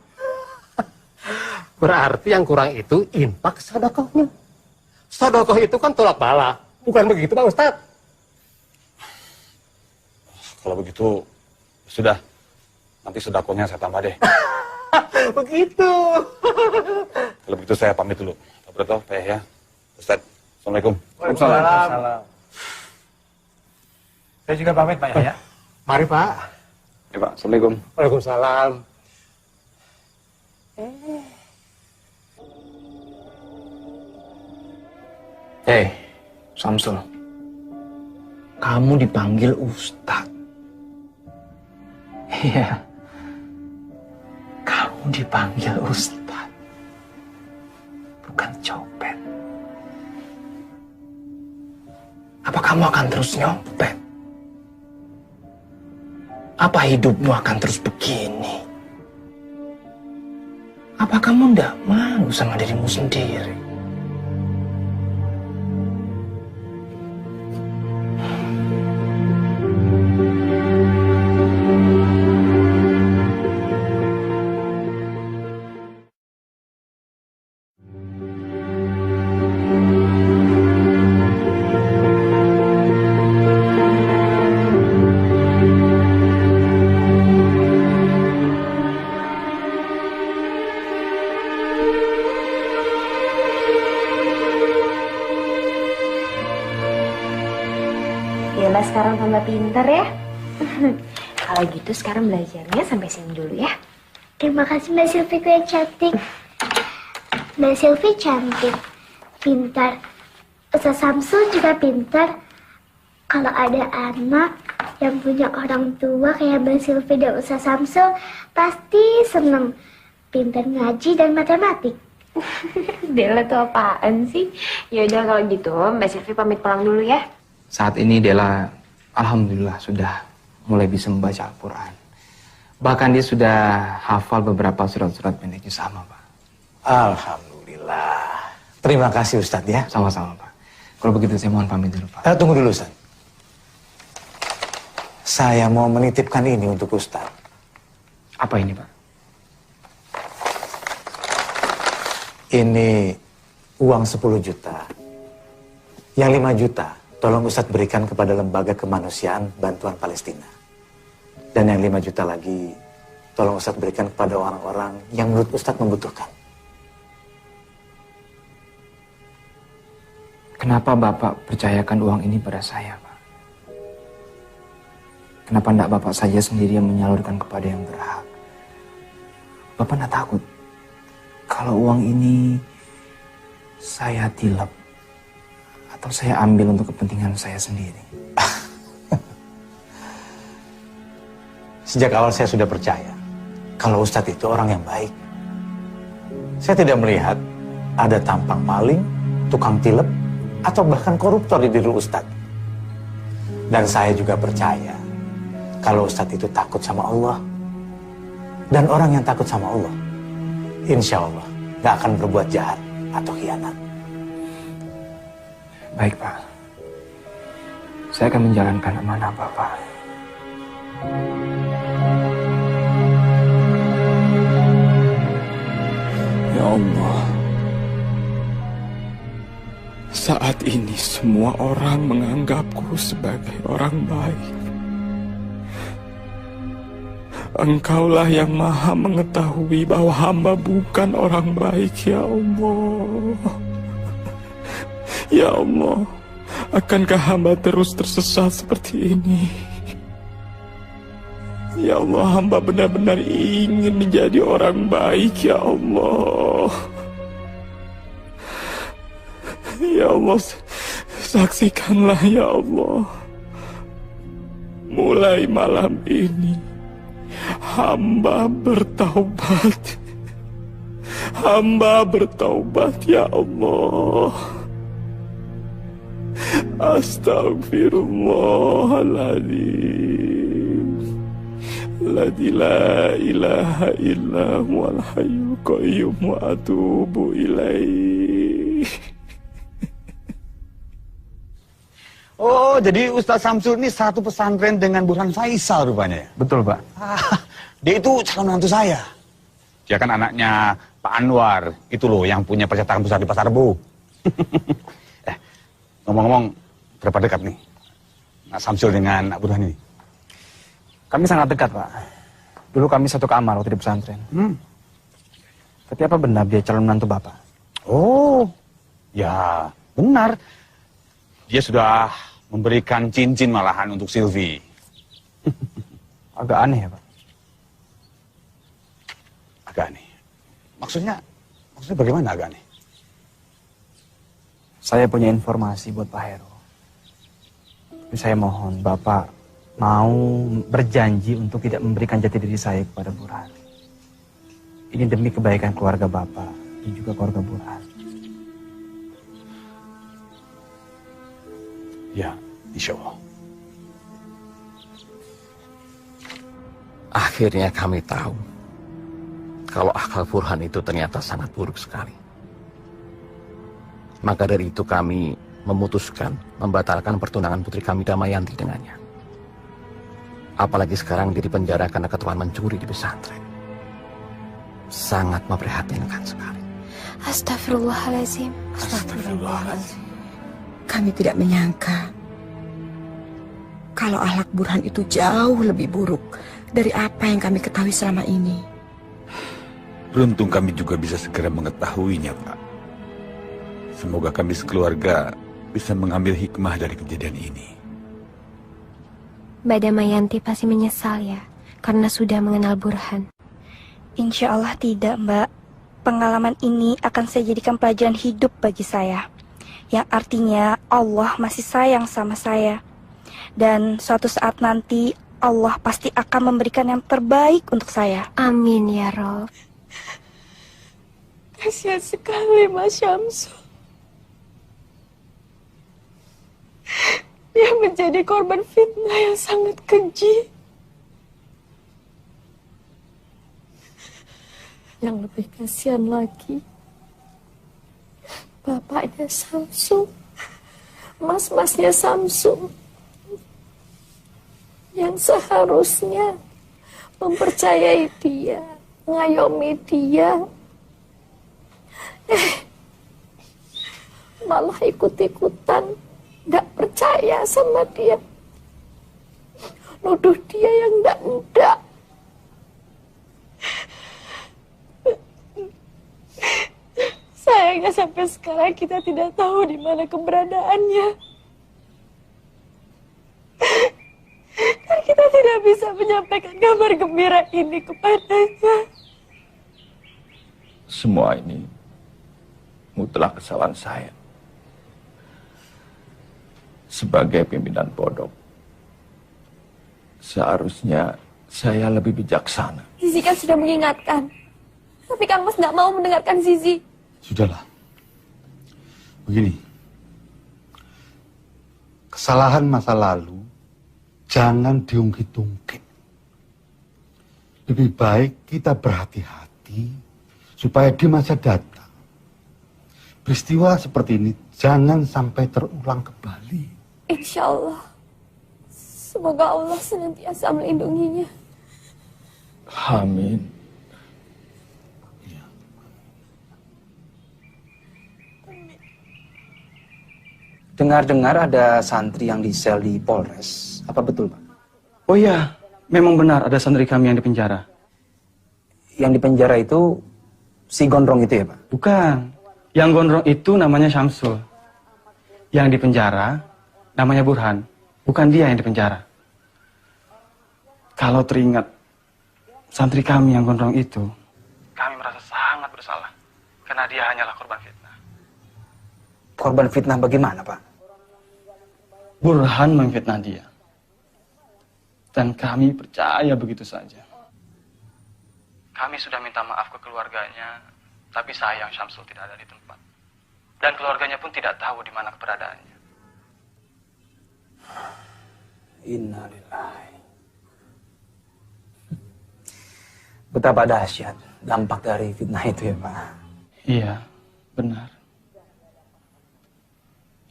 Berarti yang kurang itu infak sedekahnya. Sedekah itu kan tolak bala. Bukan begitu Pak Ustadz? Kalau begitu, sudah. Nanti sedekahnya saya tambah deh. Begitu. Kalau begitu saya pamit dulu. Pak Broto, Pak Yahya, Ustadz. Assalamualaikum. Waalaikumsalam. Saya juga pamit Pak Yahya. Mari Pak. Ya Pak, Assalamualaikum. Waalaikumsalam. Hei, Samsul. Kamu dipanggil Ustadz. Iya. Kamu dipanggil Ustadz. Bukan copet. Apa kamu akan terus nyopet? Apa hidupmu akan terus begini? Apa kamu ndak malu sama dirimu sendiri? Yalah sekarang tambah pinter ya. Kalau gitu sekarang belajarnya sampai sini dulu ya. Terima kasih Mbak Silviku yang cantik. Mbak Silvi cantik, pintar. Ustaz Samsul juga pintar. Kalau ada anak yang punya orang tua kayak Mbak Silvi dan Ustaz Samsul, pasti seneng. Pintar ngaji dan matematik. Dela tuh apaan sih? Yaudah kalau gitu Mbak Silvi pamit pulang dulu ya. Saat ini Dela, alhamdulillah sudah mulai bisa membaca Al-Quran. Bahkan dia sudah hafal beberapa surat-surat pendeknya sama, Pak. Alhamdulillah. Terima kasih Ustadz ya. Sama-sama, Pak. Kalau begitu saya mohon pamit dulu, Pak. Tunggu dulu Ustadz. Saya mau menitipkan ini untuk Ustadz. Apa ini, Pak? Ini uang 10 juta. Yang 5 juta tolong Ustadz berikan kepada Lembaga Kemanusiaan Bantuan Palestina. Dan yang 5 juta lagi tolong Ustadz berikan kepada orang-orang yang menurut Ustadz membutuhkan. Kenapa Bapak percayakan uang ini pada saya, Pak? Kenapa tidak Bapak saja sendiri yang menyalurkan kepada yang berhak? Bapak tidak takut kalau uang ini saya tilep atau saya ambil untuk kepentingan saya sendiri? Sejak awal saya sudah percaya kalau Ustadz itu orang yang baik. Saya tidak melihat ada tampang maling, tukang tilep, atau bahkan koruptor di diri Ustadz. Dan saya juga percaya kalau Ustadz itu takut sama Allah. Dan orang yang takut sama Allah, insya Allah gak akan berbuat jahat atau khianat. Baik, Pak. Saya akan menjalankan amanah Bapak. ini semua orang menganggapku sebagai orang baik. Engkaulah yang maha mengetahui bahwa hamba bukan orang baik, ya Allah. Ya Allah, akankah hamba terus tersesat seperti ini? Ya Allah, hamba benar-benar ingin menjadi orang baik, ya Allah. Ya Allah, saksikanlah ya Allah. Mulai malam ini, hamba bertaubat. Hamba bertaubat ya Allah. Astaghfirullahaladzim. Alladzi la ilaha illa huwal hayyul qayyum wa atubu ilaih. Oh, jadi Ustadz Samsul ini satu pesantren dengan Burhan Faisal rupanya ya? Betul, Pak. Dia itu calon menantu saya. Dia kan anaknya Pak Anwar. Itu loh yang punya percetakan besar di Pasar Rebo. Ngomong-ngomong, berapa dekat nih Nak Samsul dengan Nak Burhan ini? Kami sangat dekat, Pak. Dulu kami satu kamar waktu di pesantren. Tapi apa benar dia calon menantu Bapak? Oh, ya benar. Dia sudah memberikan cincin malahan untuk Silvi. Agak aneh ya, Pak? Agak aneh. Maksudnya bagaimana agak aneh? Saya punya informasi buat Pak Heru. Tapi saya mohon Bapak mau berjanji untuk tidak memberikan jati diri saya kepada Burhan. Ini demi kebaikan keluarga Bapak dan juga keluarga Burhan. Ya, insya Allah. Akhirnya kami tahu kalau akal Burhan itu ternyata sangat buruk sekali. Maka dari itu kami memutuskan membatalkan pertunangan putri kami Damayanti dengannya. Apalagi sekarang dia dipenjara karena ketuaan mencuri di pesantren. Sangat memprihatinkan sekali. Astagfirullahaladzim. Astagfirullahaladzim. Kami tidak menyangka kalau akhlak Burhan itu jauh lebih buruk dari apa yang kami ketahui selama ini. Beruntung kami juga bisa segera mengetahuinya, Pak. Semoga kami sekeluarga bisa mengambil hikmah dari kejadian ini. Mbak Damayanti pasti menyesal ya, karena sudah mengenal Burhan. Insya Allah tidak, Mbak. Pengalaman ini akan saya jadikan pelajaran hidup bagi saya. Yang artinya Allah masih sayang sama saya. Dan suatu saat nanti Allah pasti akan memberikan yang terbaik untuk saya. Amin ya Rob. Kasihan sekali Mas Syamsul. Dia menjadi korban fitnah yang sangat keji. Yang lebih kasihan lagi, bapaknya Samsul, mas-masnya Samsul, yang seharusnya mempercayai dia, mengayomi dia, malah ikut-ikutan, gak percaya sama dia, nuduh dia yang ndak-ndak. Sayangnya sampai sekarang kita tidak tahu di mana keberadaannya. Dan kita tidak bisa menyampaikan kabar gembira ini kepadanya. Semua ini mutlak kesalahan saya. Sebagai pimpinan pondok, seharusnya saya lebih bijaksana. Zizi kan sudah mengingatkan. Tapi Kang Mas nggak mau mendengarkan Zizi. Sudahlah. Begini. Kesalahan masa lalu jangan diungkit-ungkit. Lebih baik kita berhati-hati supaya di masa datang peristiwa seperti ini jangan sampai terulang kembali. Insya Allah. Semoga Allah senantiasa melindunginya. Amin. Dengar-dengar ada santri yang di sel di Polres. Apa betul, Pak? Oh iya, memang benar ada santri kami yang dipenjara. Yang dipenjara itu si gondrong itu ya, Pak? Bukan. Yang gondrong itu namanya Syamsul. Yang dipenjara namanya Burhan. Bukan dia yang dipenjara. Kalau teringat santri kami yang gondrong itu, kami merasa sangat bersalah. Karena dia hanyalah korban fitnah. Korban fitnah bagaimana, Pak? Burhan memfitnah dia. Dan kami percaya begitu saja. Kami sudah minta maaf ke keluarganya, tapi sayang Syamsul tidak ada di tempat. Dan keluarganya pun tidak tahu di mana keberadaannya. Innalillahi. Betapa dahsyat dampak dari fitnah itu ya, Pak? Iya, benar.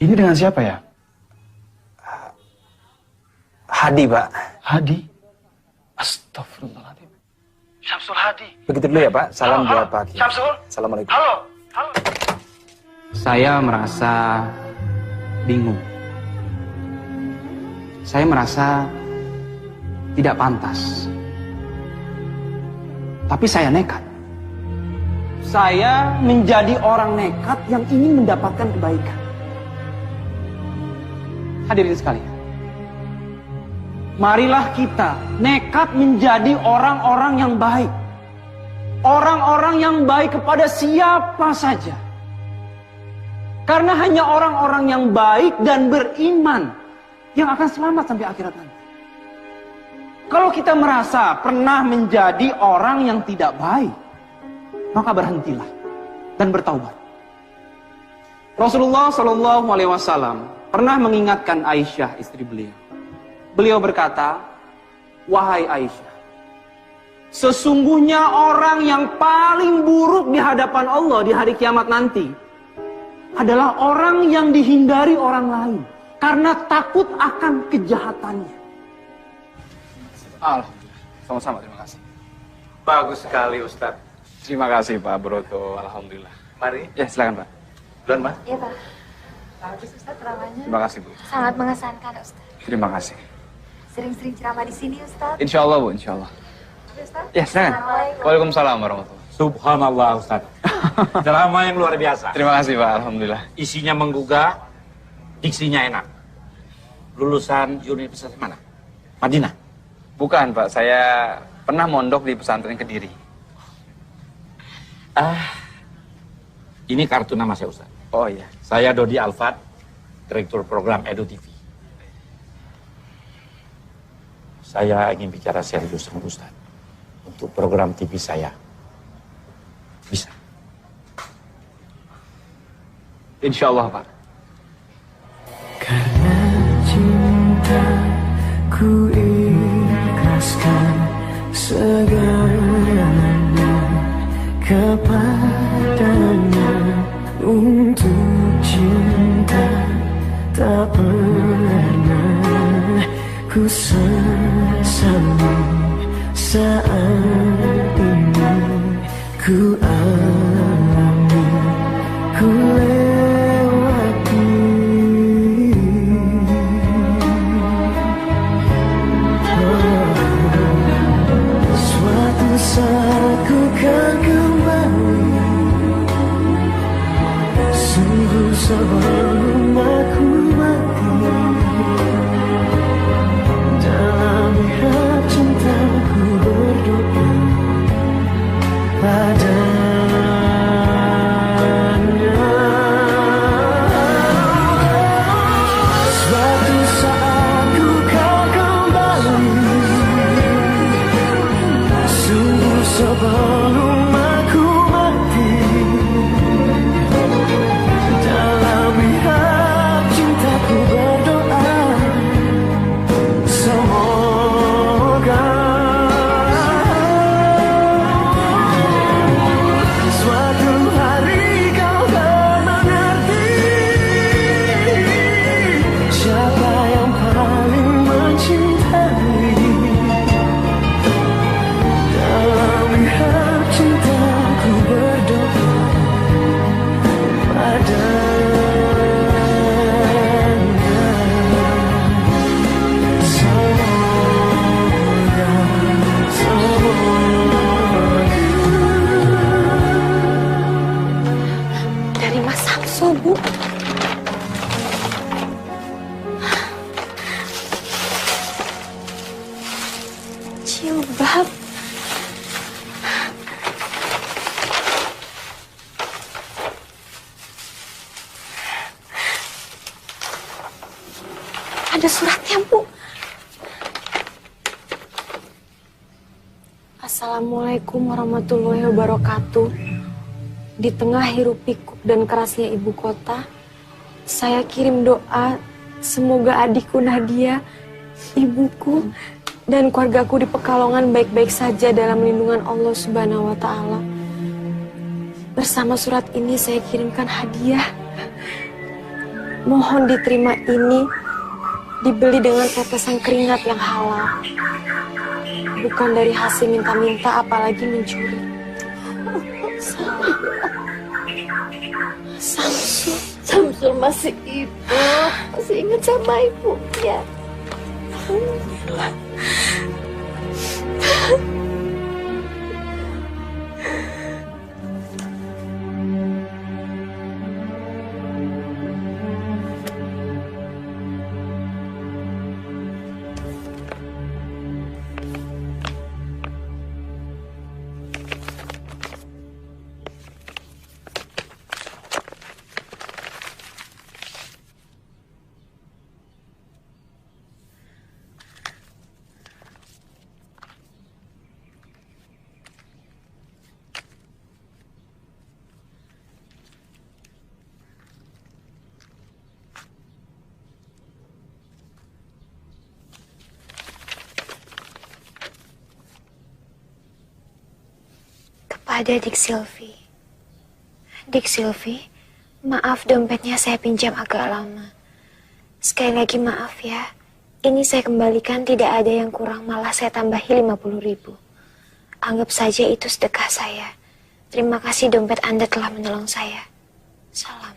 Ini dengan siapa ya? Hadi, Pak. Hadi? Astagfirullahaladzim. Syamsul Hadi. Begitu dulu ya, Pak. Salam buat Pak Kiai. Syamsul. Assalamualaikum. Halo. Saya merasa bingung. Saya merasa tidak pantas. Tapi saya nekat. Saya menjadi orang nekat yang ingin mendapatkan kebaikan. Hadirin sekalian. Marilah kita nekat menjadi orang-orang yang baik. Orang-orang yang baik kepada siapa saja. Karena hanya orang-orang yang baik dan beriman yang akan selamat sampai akhirat nanti. Kalau kita merasa pernah menjadi orang yang tidak baik, maka berhentilah dan bertaubat. Rasulullah SAW pernah mengingatkan Aisyah, istri beliau. Beliau berkata, "Wahai Aisyah, sesungguhnya orang yang paling buruk di hadapan Allah di hari kiamat nanti adalah orang yang dihindari orang lain karena takut akan kejahatannya." Alhamdulillah. Sama-sama, terima kasih. Bagus sekali, Ustadz. Terima kasih, Pak Broto. Alhamdulillah. Mari. Ya, silakan, Pak. Duluan, Pak. Iya, Pak. Bagus, Ustaz, ceramahnya. Terima kasih, Bu. Sangat mengesankan, Ustaz. Terima kasih. Sering-sering ceramah di sini, Ustaz. Insya Allah, Bu. Insya Allah. Ustaz. Ya, silakan. Waalaikumsalam warahmatullahi wabarakatuh. Subhanallah, Ustaz. Ceramah yang luar biasa. Terima kasih, Pak. Alhamdulillah. Isinya menggugah, diksinya enak. Lulusan universitas mana? Madinah? Bukan, Pak. Saya pernah mondok di pesantren Kediri. Ini kartu nama saya, Ustaz. Oh iya. Saya Dodi Alfat, Direktur Program Edu TV. Saya ingin bicara serius sama Ustaz untuk program TV saya. Bisa? Insya Allah, Pak. Karena cinta ku ikhlaskan segalanya kepadanya. Untuk cinta tak pernah ku sesali saat ini ku alami, ku lewati. Suatu saat ku kan kembali, sungguh sebelum aku mati. Dalam mihrab cintaku berdoa pada Jilbab. Ada suratnya, Bu. Assalamualaikum warahmatullahi wabarakatuh. Di tengah hiruk pikuk dan kerasnya ibu kota, saya kirim doa semoga adikku Nadia, ibuku, dan keluargaku di Pekalongan baik-baik saja dalam lindungan Allah Subhanahu wa Ta'ala. Bersama surat ini saya kirimkan hadiah. Mohon diterima ini, dibeli dengan tetesan keringat yang halal. Bukan dari hasil minta-minta, apalagi mencuri. Samsul masih hidup, masih ingat sama ibunya. Kepada Dik Silvi. Dik Silvi, maaf dompetnya saya pinjam agak lama. Sekali lagi maaf ya. Ini saya kembalikan, tidak ada yang kurang, malah saya tambahi 50.000. Anggap saja itu sedekah saya. Terima kasih dompet Anda telah menolong saya. Salam.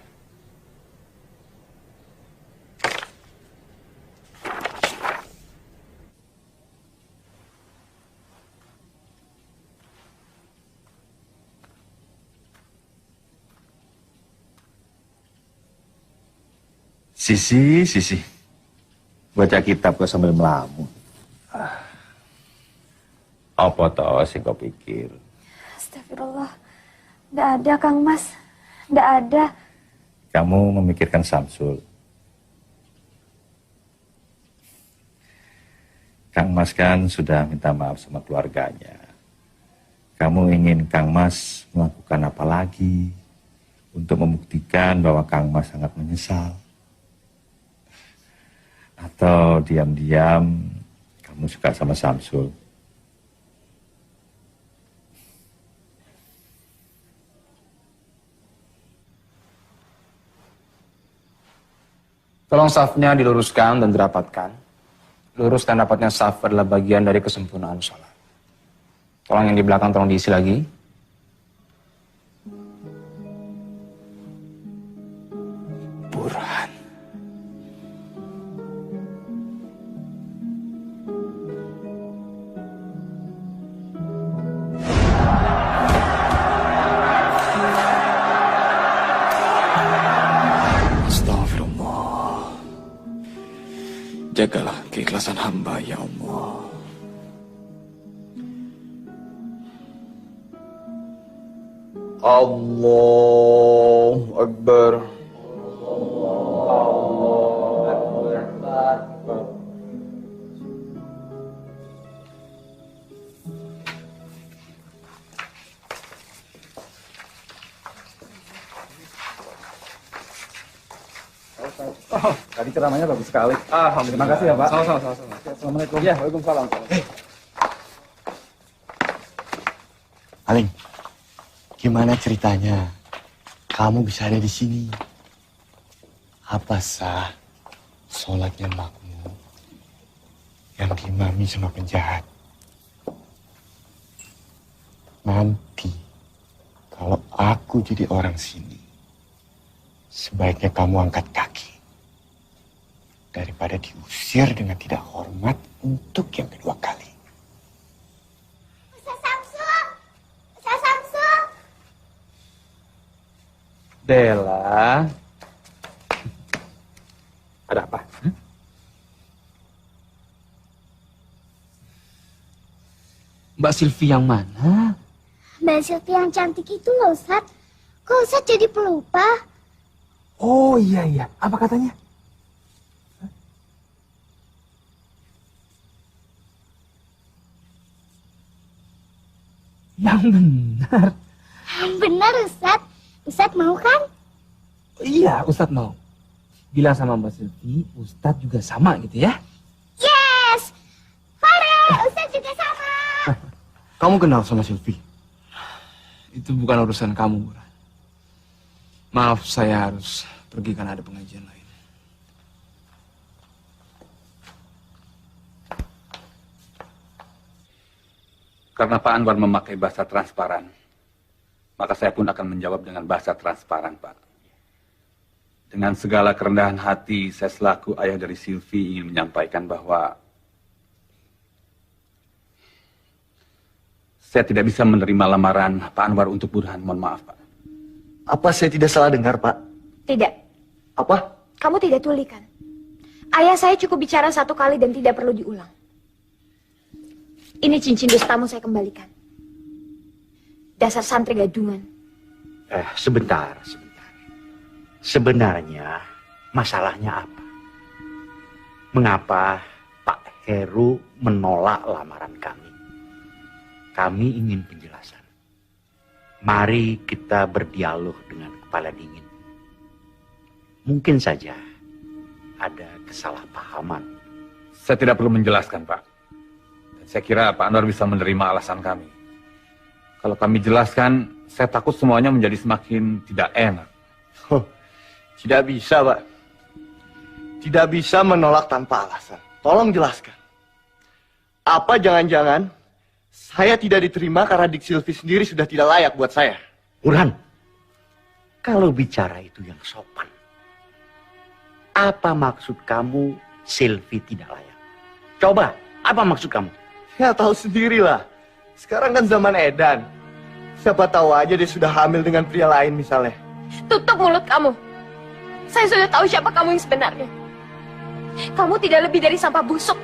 Sisi. Baca kitab kok sambil melamun. Apa toh sing kau pikir? Astagfirullah. Tidak ada, Kang Mas. Tidak ada. Kamu memikirkan Samsul. Kang Mas kan sudah minta maaf sama keluarganya. Kamu ingin Kang Mas melakukan apa lagi untuk membuktikan bahwa Kang Mas sangat menyesal? Atau diam-diam kamu suka sama Samsul? Tolong safnya diluruskan dan dirapatkan. Lurus dan rapatnya saf adalah bagian dari kesempurnaan sholat. Tolong yang di belakang tolong diisi lagi. Burhan. Jagalah keikhlasan hamba, ya Allah. Allahu Akbar. Oh, tadi ceramahnya bagus sekali. Alhamdulillah. Terima kasih ya, Pak. Sama-sama. Assalamualaikum. Ya, waalaikumsalam. Aling, gimana ceritanya? Kamu bisa ada di sini. Apa sah sholatnya makmum yang diimami sama penjahat? Nanti kalau aku jadi orang sini, sebaiknya kamu angkat kaki daripada diusir dengan tidak hormat untuk yang kedua kali. Ustaz Samsul. Dela. Ada apa? Mbak Silvi yang mana? Mbak Silvi yang cantik itu loh, Ustadz. Kok Ustadz jadi pelupa? Oh iya, apa katanya? Yang benar. Yang benar, Ustadz. Ustadz mau kan? Iya, Ustadz mau. Bilang sama Mbak Silvi, Ustadz juga sama gitu ya? Yes! Farel, Ustadz juga sama. Kamu kenal sama Silvi? Itu bukan urusan kamu, Burhan. Maaf, saya harus pergi karena ada pengajian lain. Karena Pak Anwar memakai bahasa transparan, maka saya pun akan menjawab dengan bahasa transparan, Pak. Dengan segala kerendahan hati, saya selaku ayah dari Silvi ingin menyampaikan bahwa saya tidak bisa menerima lamaran Pak Anwar untuk Burhan. Mohon maaf, Pak. Apa saya tidak salah dengar, Pak? Tidak. Apa? Kamu tidak tuli kan? Ayah saya cukup bicara satu kali dan tidak perlu diulang. Ini cincin dustamu saya kembalikan. Dasar santri gadungan. Sebentar. Sebenarnya masalahnya apa? Mengapa Pak Heru menolak lamaran kami? Kami ingin penjelasan. Mari kita berdialog dengan kepala dingin. Mungkin saja ada kesalahpahaman. Saya tidak perlu menjelaskan, Pak. Dan saya kira Pak Anwar bisa menerima alasan kami. Kalau kami jelaskan, saya takut semuanya menjadi semakin tidak enak. Tidak bisa, Pak. Tidak bisa menolak tanpa alasan. Tolong jelaskan. Apa jangan-jangan saya tidak diterima karena Dik Silvi sendiri sudah tidak layak buat saya? Burhan, kalau bicara itu yang sopan. Apa maksud kamu Silvi tidak layak? Coba, apa maksud kamu? Ya tahu sendirilah. Sekarang kan zaman edan. Siapa tahu aja dia sudah hamil dengan pria lain misalnya. Tutup mulut kamu. Saya sudah tahu siapa kamu yang sebenarnya. Kamu tidak lebih dari sampah busuk.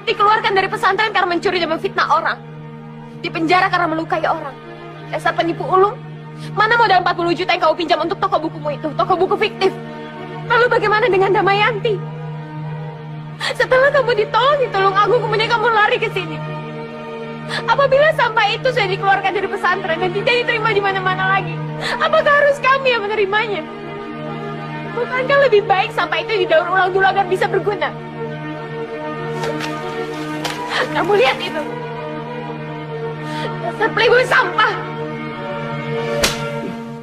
Dikeluarkan dari pesantren karena mencuri dan memfitnah orang. Dipenjara karena melukai orang. Dasar penipu ulung. Mana modal 40 juta yang kamu pinjam untuk toko bukumu itu? Toko buku fiktif. Lalu bagaimana dengan Damayanti? Setelah kamu ditolong aku, kemudian kamu lari ke sini. Apabila sampah itu sudah dikeluarkan dari pesantren dan tidak diterima di mana-mana lagi, apakah harus kami yang menerimanya? Bukankah lebih baik sampah itu didaur ulang dulu agar bisa berguna? Kamu lihat itu. Dasar playboy sampah.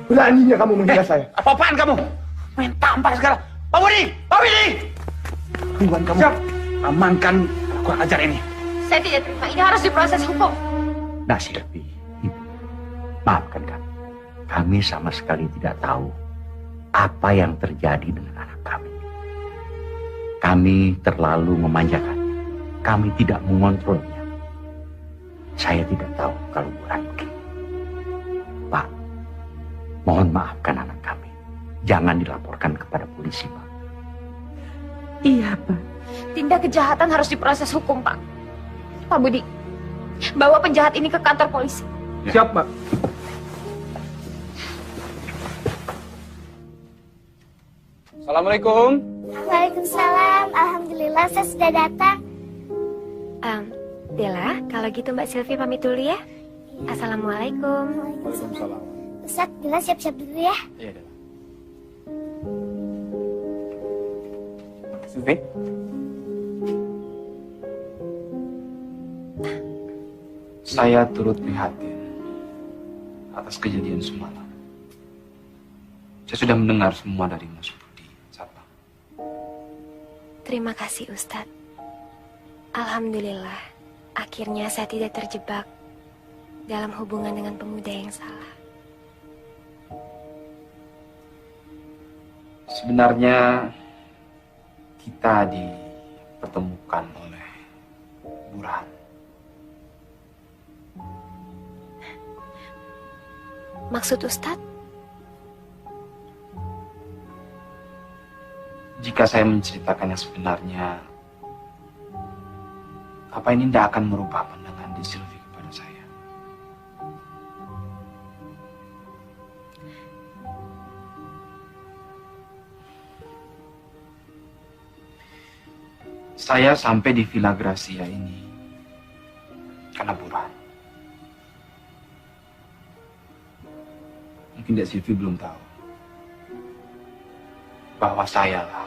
Beraninya kamu menghina saya. Apa-apaan kamu? Main tampar sekarang. Pak Budi! Pak Budi! Tuhan kamu. Siap. Amankan kurang ajar ini. Saya tidak terima. Ini harus diproses hukum. Nah, Silvi, maafkan kami. Kami sama sekali tidak tahu apa yang terjadi dengan anak kami. Kami terlalu memanjakannya. Kami tidak mengontrolnya. Saya tidak tahu kalau Burhan begini. Pak, mohon maafkan anak kami. Jangan dilaporkan kepada polisi, Pak. Iya, Pak. Tindak kejahatan harus diproses hukum, Pak. Pak Budi, bawa penjahat ini ke kantor polisi. Siap, Pak. Assalamualaikum. Waalaikumsalam. Alhamdulillah saya sudah datang. Dela, kalau gitu Mbak Silvi pamit dulu ya. Assalamualaikum. Waalaikumsalam. Ustaz, Dela siap-siap dulu ya. Iya, Dela. Silvi? Saya turut prihatin atas kejadian semalam. Saya sudah mendengar semua dari Mas Budi. Satpam. Terima kasih Ustadz. Alhamdulillah, akhirnya saya tidak terjebak dalam hubungan dengan pemuda yang salah. Sebenarnya kita dipertemukan oleh Burhan. Maksud Ustadz? Jika saya menceritakan yang sebenarnya, apa ini tidak akan merubah pandangan di Silvi kepada saya? Saya sampai di Villa Gracia ini karena Burhan. Mungkin Dek Silvi belum tahu bahwa sayalah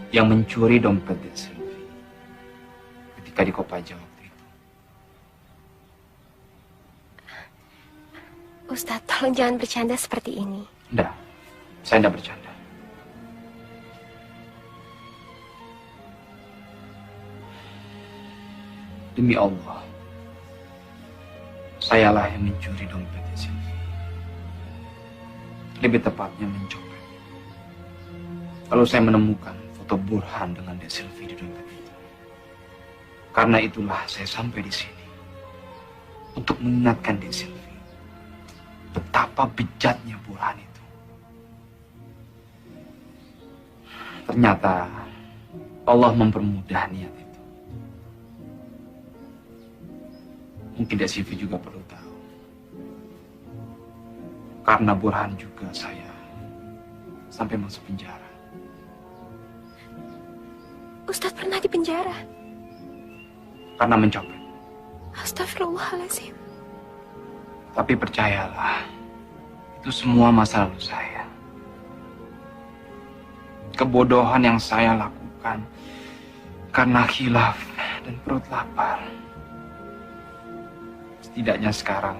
yang mencuri dompet Dek Silvi ketika di Kopaja waktu itu. Ustadz, tolong jangan bercanda seperti ini. Enggak, saya enggak bercanda. Demi Allah, sayalah yang mencuri dompet Silvi. Lebih tepatnya mencopet. Lalu saya menemukan foto Burhan dengan Dek Silvi di dompet itu. Karena itulah saya sampai di sini untuk mengingatkan Dek Silvi betapa bejatnya Burhan itu. Ternyata Allah mempermudah niat itu. Mungkin Dek Silvi juga perlu tahu. Karena Burhan juga saya sampai masuk penjara. Ustadz pernah di penjara? Karena mencopet. Astagfirullahaladzim. Tapi percayalah, itu semua masa lalu saya. Kebodohan yang saya lakukan karena khilaf dan perut lapar. Setidaknya sekarang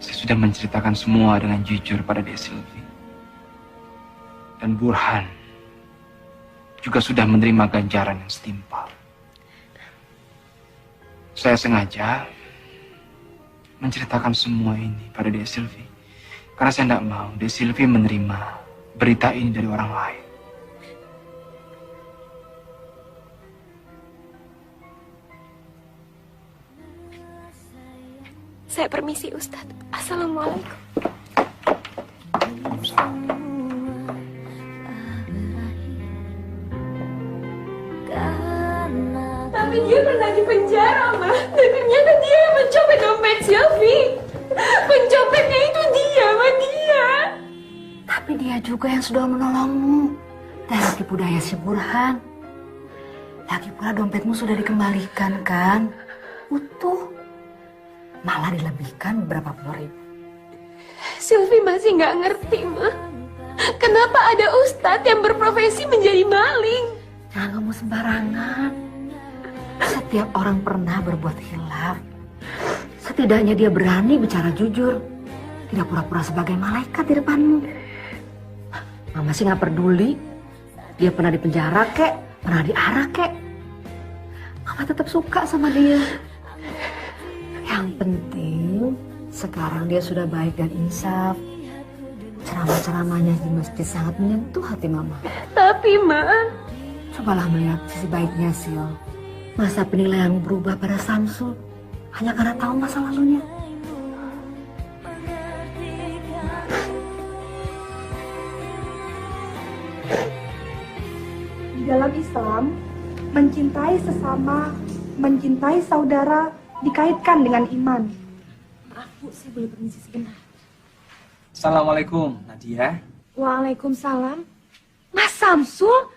saya sudah menceritakan semua dengan jujur pada Dek Silvi. Dan Burhan juga sudah menerima ganjaran yang setimpal. Saya sengaja menceritakan semua ini pada Dek Silvi karena saya tidak mau Dek Silvi menerima berita ini dari orang lain. Saya permisi, Ustadz. Assalamualaikum. Tapi dia pernah di penjara, Ma. Dan ternyata dia yang mencopet dompet Silvi. Pencopetnya itu dia, Ma, dia. Tapi dia juga yang sudah menolongmu dari tipu daya si Burhan. Lagi pula dompetmu sudah dikembalikan, kan? Utuh. Malah dilebihkan beberapa puluh ribu. Silvi masih nggak ngerti, Ma. Kenapa ada ustadz yang berprofesi menjadi maling? Jangan ngomong sembarangan. Setiap orang pernah berbuat khilaf. Setidaknya dia berani bicara jujur. Tidak pura-pura sebagai malaikat di depanmu. Mama sih nggak peduli. Dia pernah di penjara kek, pernah diarak kek. Mama tetap suka sama dia. Yang penting sekarang dia sudah baik dan insaf. Ceramah-ceramahnya di masjid sangat menyentuh hati Mama. Tapi, Ma, cobalah melihat sisi baiknya, Sil. Masa penilaian berubah pada Samsul hanya karena tahu masa lalunya. Di dalam Islam, mencintai sesama, mencintai saudara dikaitkan dengan iman. Maaf Bu, saya boleh permisi sebentar. Assalamualaikum, Nadia. Waalaikumsalam. Mas Samsul?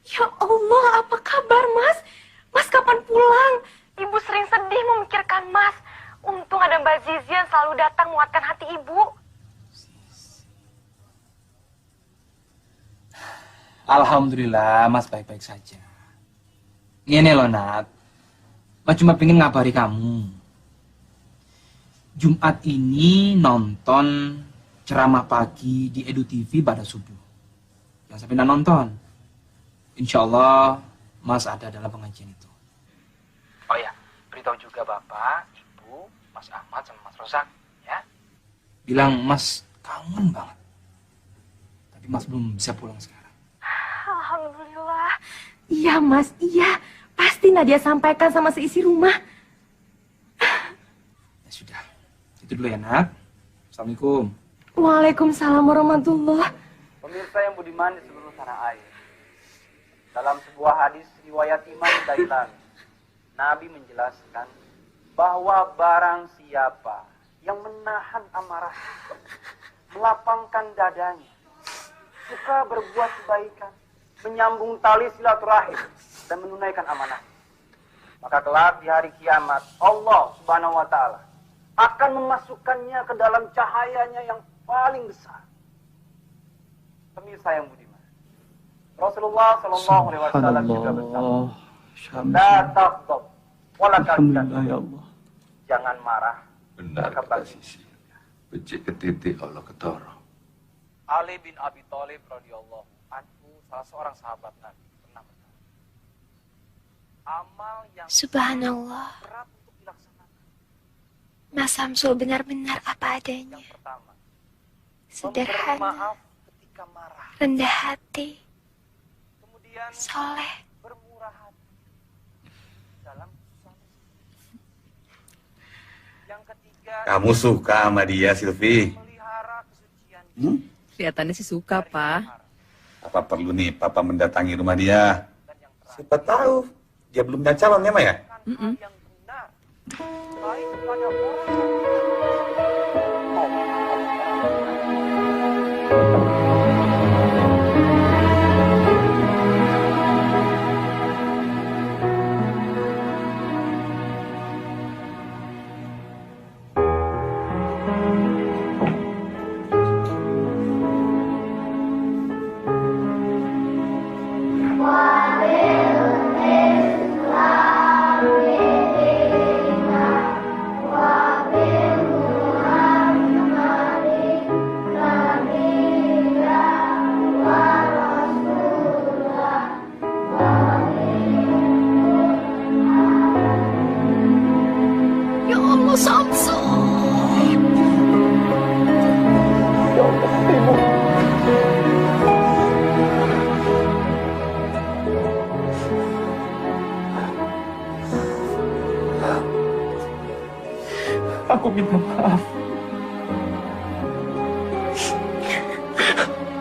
Ya Allah, apa kabar Mas? Mas kapan pulang? Ibu sering sedih memikirkan Mas. Untung ada Mbak Zizi yang selalu datang menguatkan hati Ibu. Alhamdulillah, Mas baik-baik saja. Ini loh, Nat. Mas cuma pengen ngabari kamu. Jumat ini nonton ceramah pagi di Edu TV pada subuh. Jangan sampai nggak nonton. Insya Allah Mas ada dalam pengajian itu. Oh ya, beritahu juga Bapak, Ibu, Mas Ahmad sama Mas Rozak, ya. Bilang Mas kangen banget. Tapi Mas belum bisa pulang sekarang. Alhamdulillah. Iya Mas, iya. Pasti Nadia sampaikan sama seisi rumah. Ya sudah, itu dulu ya, Nat. Assalamualaikum. Waalaikumsalam warahmatullah. Pemirsa yang budiman di seluruh tanah air. Dalam sebuah hadis riwayat Imam Dailami, Nabi menjelaskan bahwa barang siapa yang menahan amarah, melapangkan dadanya, suka berbuat kebaikan, menyambung tali silaturahim, dan menunaikan amanah. Maka kelak di hari kiamat, Allah Subhanahu wa Ta'ala akan memasukkannya ke dalam cahayanya yang paling besar. Pemirsa yang budiman, Rasulullah Shallallahu Alaihi Wasallam juga bersabda, "La taghdab, wala tahzan." Ya Allah. Jangan marah. Benar kata Sisi. Becik ketitik Allah ketara. Ali bin Abi Thalib radhiyallahu anhu, salah seorang sahabat Nabi, pernah berkata, amal yang Subhanallah. berat untuk dilaksanakan. Mas Samsul benar-benar apa adanya. Yang pertama, Sederhana, maaf ketika marah. rendah hati, Kemudian soleh. bermurah hati dalam susah. Yang ketiga, Kamu suka sama dia, Silvi? Kelihatannya sih suka, Pak. Apa perlu nih Papa mendatangi rumah dia? Siapa tahu dia belum punya calon ya, Ma ya? baik kepada orang Ya Allah, Samsul. Ya Allah, Ibu. Aku minta maaf.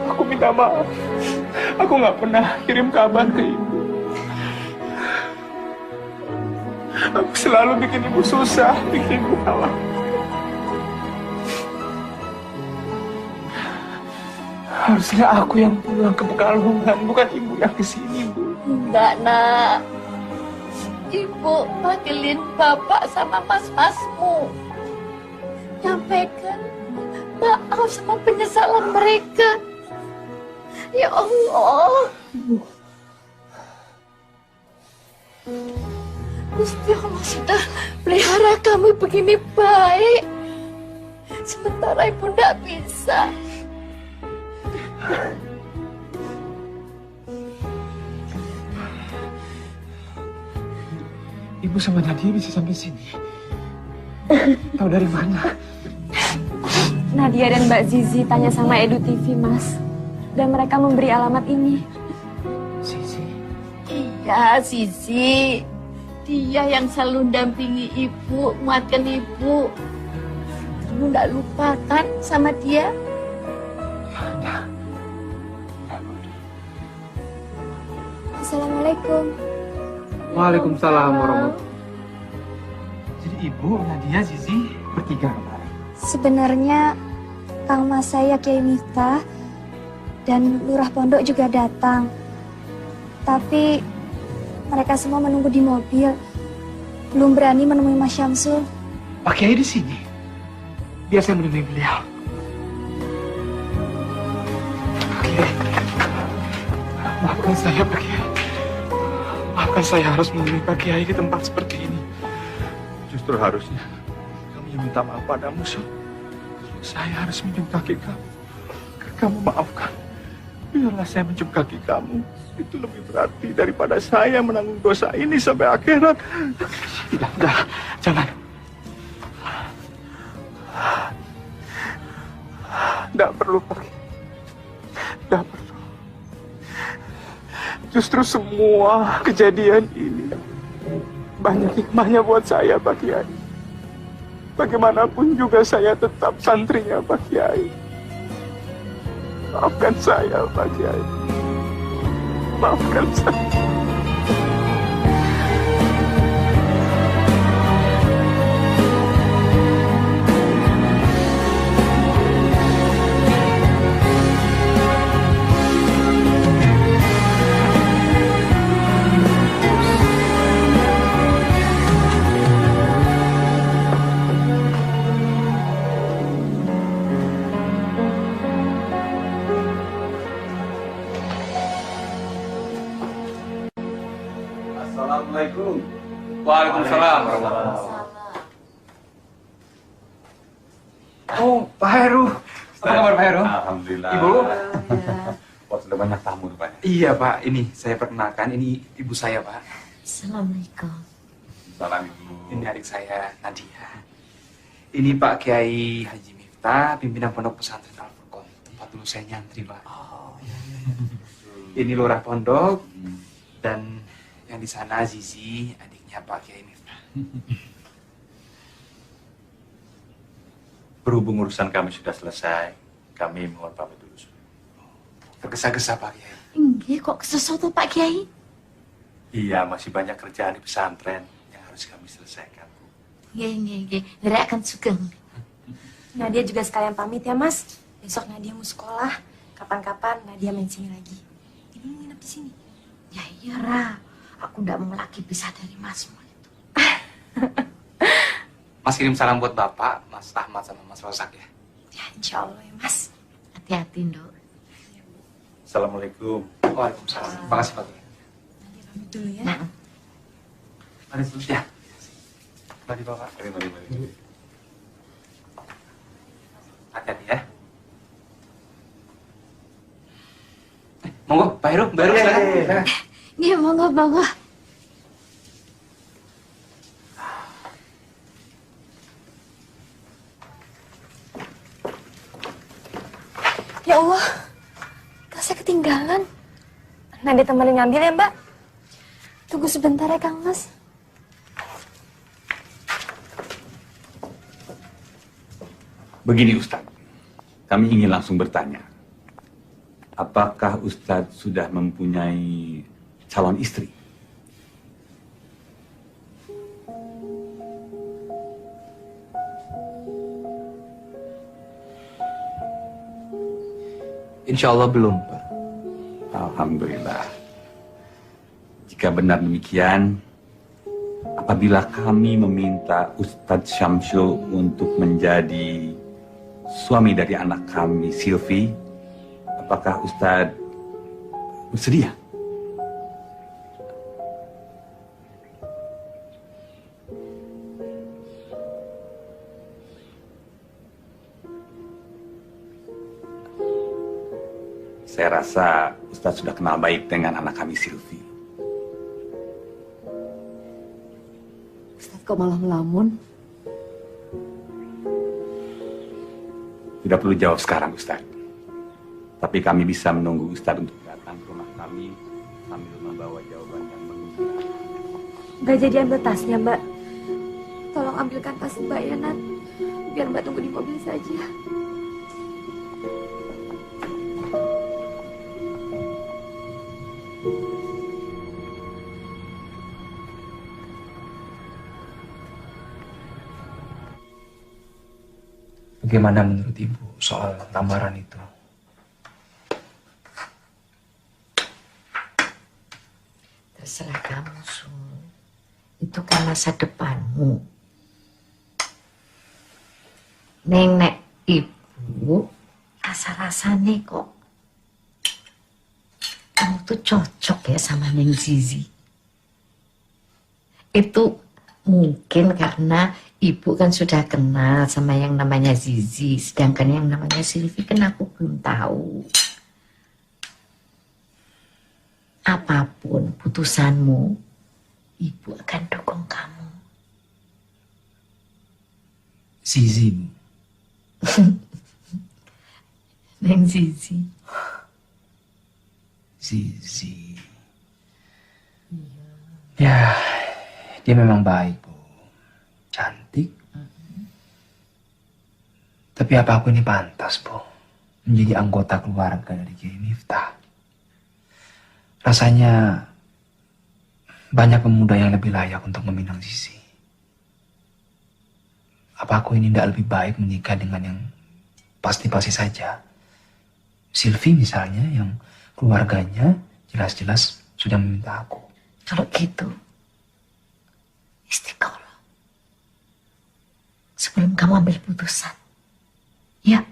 Aku minta maaf. Aku nggak pernah kirim kabar ke ibu. Aku selalu bikin ibu susah, bikin ibu khawatir. Harusnya aku yang pulang ke Pekalongan, bukan ibu yang kesini, Bu. Enggak, Nak. Ibu panggilin bapak sama mas-masmu. Nyampaikan maaf sama penyesalan mereka. Ya Allah. Gusti Allah sudah pelihara kami begini baik. Sementara ibu tidak bisa. Ibu sama Nadia bisa sampai sini. Tahu dari mana? Nadia dan Mbak Zizi tanya sama Edu TV, Mas. Dan mereka memberi alamat ini. Zizi? Iya, Zizi. Dia yang selalu dampingi ibu, menguatkan ibu. Kamu tidak lupa kan sama dia? Assalamualaikum. Waalaikumsalam warahmatullahi. Jadi ibu, Nadia, Zizi bertiga kemarin. Sebenarnya Kang Mas saya Kiai Miftah dan Lurah Pondok juga datang. Tapi mereka semua menunggu di mobil. Belum berani menemui Mas Syamsul. Pak Kiai di sini. Biar saya menemui beliau. Pak Kiai. Maafkan saya, Pak Kiai. Maafkan saya harus menemui Pak Kiai di tempat seperti ini. Justru harusnya kamu yang minta maaf padamu, Syuk. Saya harus mencium kaki kamu. Kamu maafkan. Biarlah saya mencium kaki kamu. Itu lebih berarti daripada saya menanggung dosa ini sampai akhirat. Tidak, jangan. Tidak perlu, Pak Kiai. Tidak perlu. Justru semua kejadian ini banyak hikmahnya buat saya, Pak Kiai. Bagaimanapun juga saya tetap santrinya, Pak Kiai. Maafkan saya, Pak Kiai. Maafkan saya. Waalaikumsalam. Oh, Pak Heru. Apa kabar Pak Heru? Alhamdulillah. Ibu? Wah, sudah banyak tamu rupanya. Iya Pak, ini saya perkenalkan, ini ibu saya Pak. Assalamualaikum. Salam Ibu. Ini adik saya, Nadia. Ini Pak Kiai Haji Miftah, pimpinan Pondok Pesantren Al-Furqan. Tempat dulu saya nyantri Pak. Ini lurah pondok, dan yang di sana Zizi, adiknya Pak Kiai Miftah. Berhubung urusan kami sudah selesai, kami mohon pamit dulu. Tergesa-gesa Pak Kiai. Enggak, kok sesuatu Pak Kiai? Iya, masih banyak kerjaan di pesantren yang harus kami selesaikan. Nggih. Nera akan sugeng. Nadia juga sekalian pamit ya Mas. Besok Nadia mau sekolah. Kapan-kapan Nadia main sini lagi. Ibu nginep di sini. Ya iya, Ra. Aku ndak mau lagi pisah dari Masmu itu. Mas kirim salam buat Bapak, Mas Ahmad sama Mas Rosak ya. Ya insya Allah ya Mas. Hati-hati, Nduk. Assalamualaikum. Waalaikumsalam. Terima kasih Pak Kiai. Pamit dulu ya. Mari dulu ya. Mari Bapak. Mari. Hati-hati ya. Monggo, Pak Heru, baru silakan. Nggih, monggo. Ya Allah, tasnya ketinggalan. Nadia temenin ngambil ya Mbak. Tunggu sebentar ya Kang Mas. Begini Ustadz, kami ingin langsung bertanya. Apakah Ustadz sudah mempunyai calon istri? Insya Allah belum Pak. Alhamdulillah. Jika benar demikian, apabila kami meminta Ustadz Syamsul untuk menjadi suami dari anak kami, Silvi, apakah Ustadz bersedia? Saya rasa Ustadz sudah kenal baik dengan anak kami, Silvi. Ustaz kok malah melamun? Tidak perlu jawab sekarang, Ustadz. Tapi kami bisa menunggu Ustadz untuk datang ke rumah kami sambil membawa jawaban yang menggembirakan. Gak jadi ambil tasnya Mbak. Tolong ambilkan tas Mbak ya, Nat. Biar Mbak tunggu di mobil saja. Bagaimana menurut Ibu soal lamaran itu? Terserah kamu, Sul. Itu kan masa depanmu. Nenek ibu, rasa-rasanya kok kamu tuh cocok ya sama Neng Zizi. Itu mungkin karena ibu kan sudah kenal sama yang namanya Zizi, sedangkan yang namanya Silvi kan aku belum tahu. Apapun putusanmu, ibu akan dukung kamu. Zizi, Bu. Neng Zizi. Zizi. Ya, dia memang baik, Bu. Cantik. Tapi apa aku ini pantas, Bu, menjadi anggota keluarga dari Kiai Miftah? Rasanya banyak pemuda yang lebih layak untuk meminang Zizi. Apa aku ini tidak lebih baik menikah dengan yang pasti-pasti saja? Silvi misalnya, yang keluarganya jelas-jelas sudah meminta aku. Kalau gitu, istiqoroh. Sebelum kamu ambil putusan. Ya.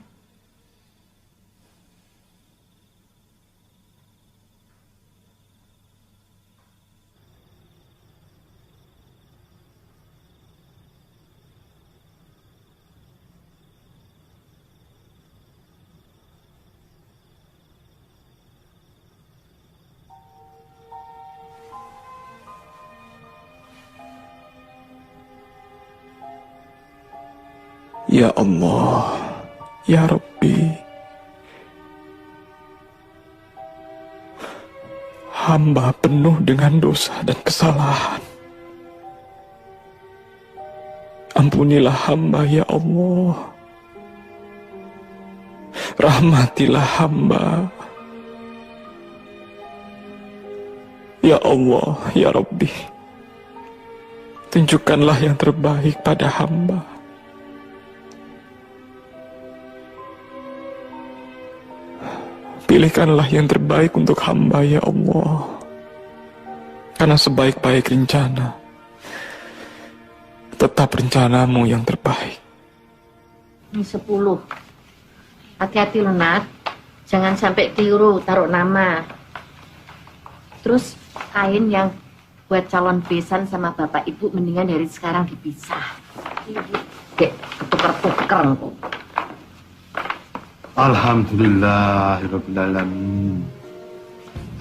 Ya Allah, ya Rabbi, hamba penuh dengan dosa dan kesalahan. Ampunilah hamba ya Allah. Rahmatilah hamba. Ya Allah, ya Rabbi, tunjukkanlah yang terbaik pada hamba. Pilihkanlah yang terbaik untuk hamba ya Allah. Karena sebaik-baik rencana, tetap rencanamu yang terbaik. Ini 10. Hati-hati loh Nat, jangan sampai keliru taruh nama. Terus kain yang buat calon besan sama bapak ibu mendingan dari sekarang dipisah. Dek, ketuker-tuker. Alhamdulillahirrabbilalamin.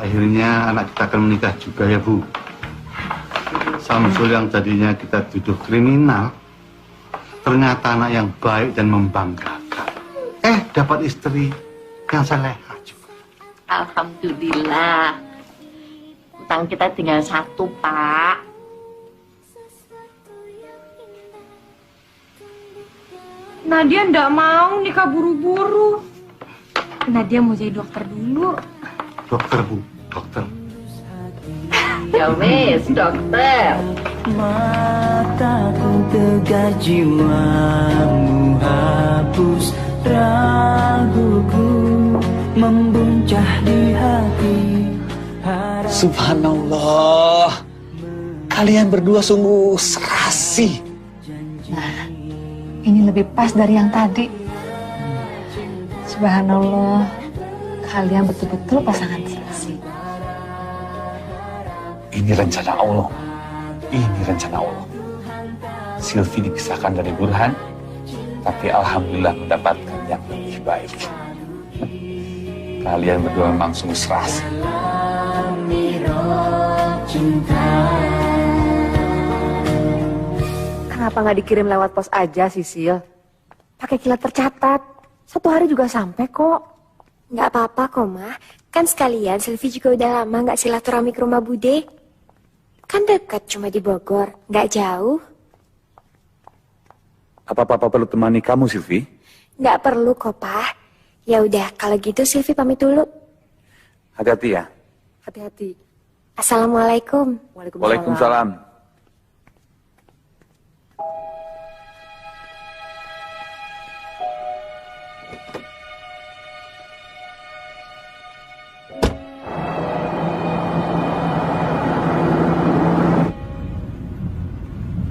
Akhirnya anak kita akan menikah juga ya Bu. Samsul yang tadinya kita tuduh kriminal, ternyata anak yang baik dan membanggakan. Dapat istri yang saleha juga. Alhamdulillah. Utang kita tinggal 1, Pak. Nadia ndak mau nikah buru-buru. Nadia mau jadi dokter dulu. Dokter Bu, dokter. Ya wes, dokter. Mataku tegar, jiwamu hapus raguku, membuncah di hati. Subhanallah, kalian berdua sungguh serasi. Nah, ini lebih pas dari yang tadi. Subhanallah, kalian betul-betul pasangan serasi. Ini rencana Allah. Ini rencana Allah. Silvi dipisahkan dari Burhan, tapi alhamdulillah mendapatkan yang lebih baik. Kalian berdua memang sungguh serasi. Kenapa nggak dikirim lewat pos aja, Sisil? Pakai kilat tercatat. 1 hari juga sampai kok. Nggak apa-apa kok, Ma. Kan sekalian Silvi juga udah lama nggak silaturahmi ke rumah Bude. Kan dekat, cuma di Bogor. Nggak jauh. Apa Papa perlu temani kamu, Silvi? Nggak perlu kok, Pa. Ya udah, kalau gitu Silvi pamit dulu. Hati-hati ya. Hati-hati. Assalamualaikum. Waalaikumsalam.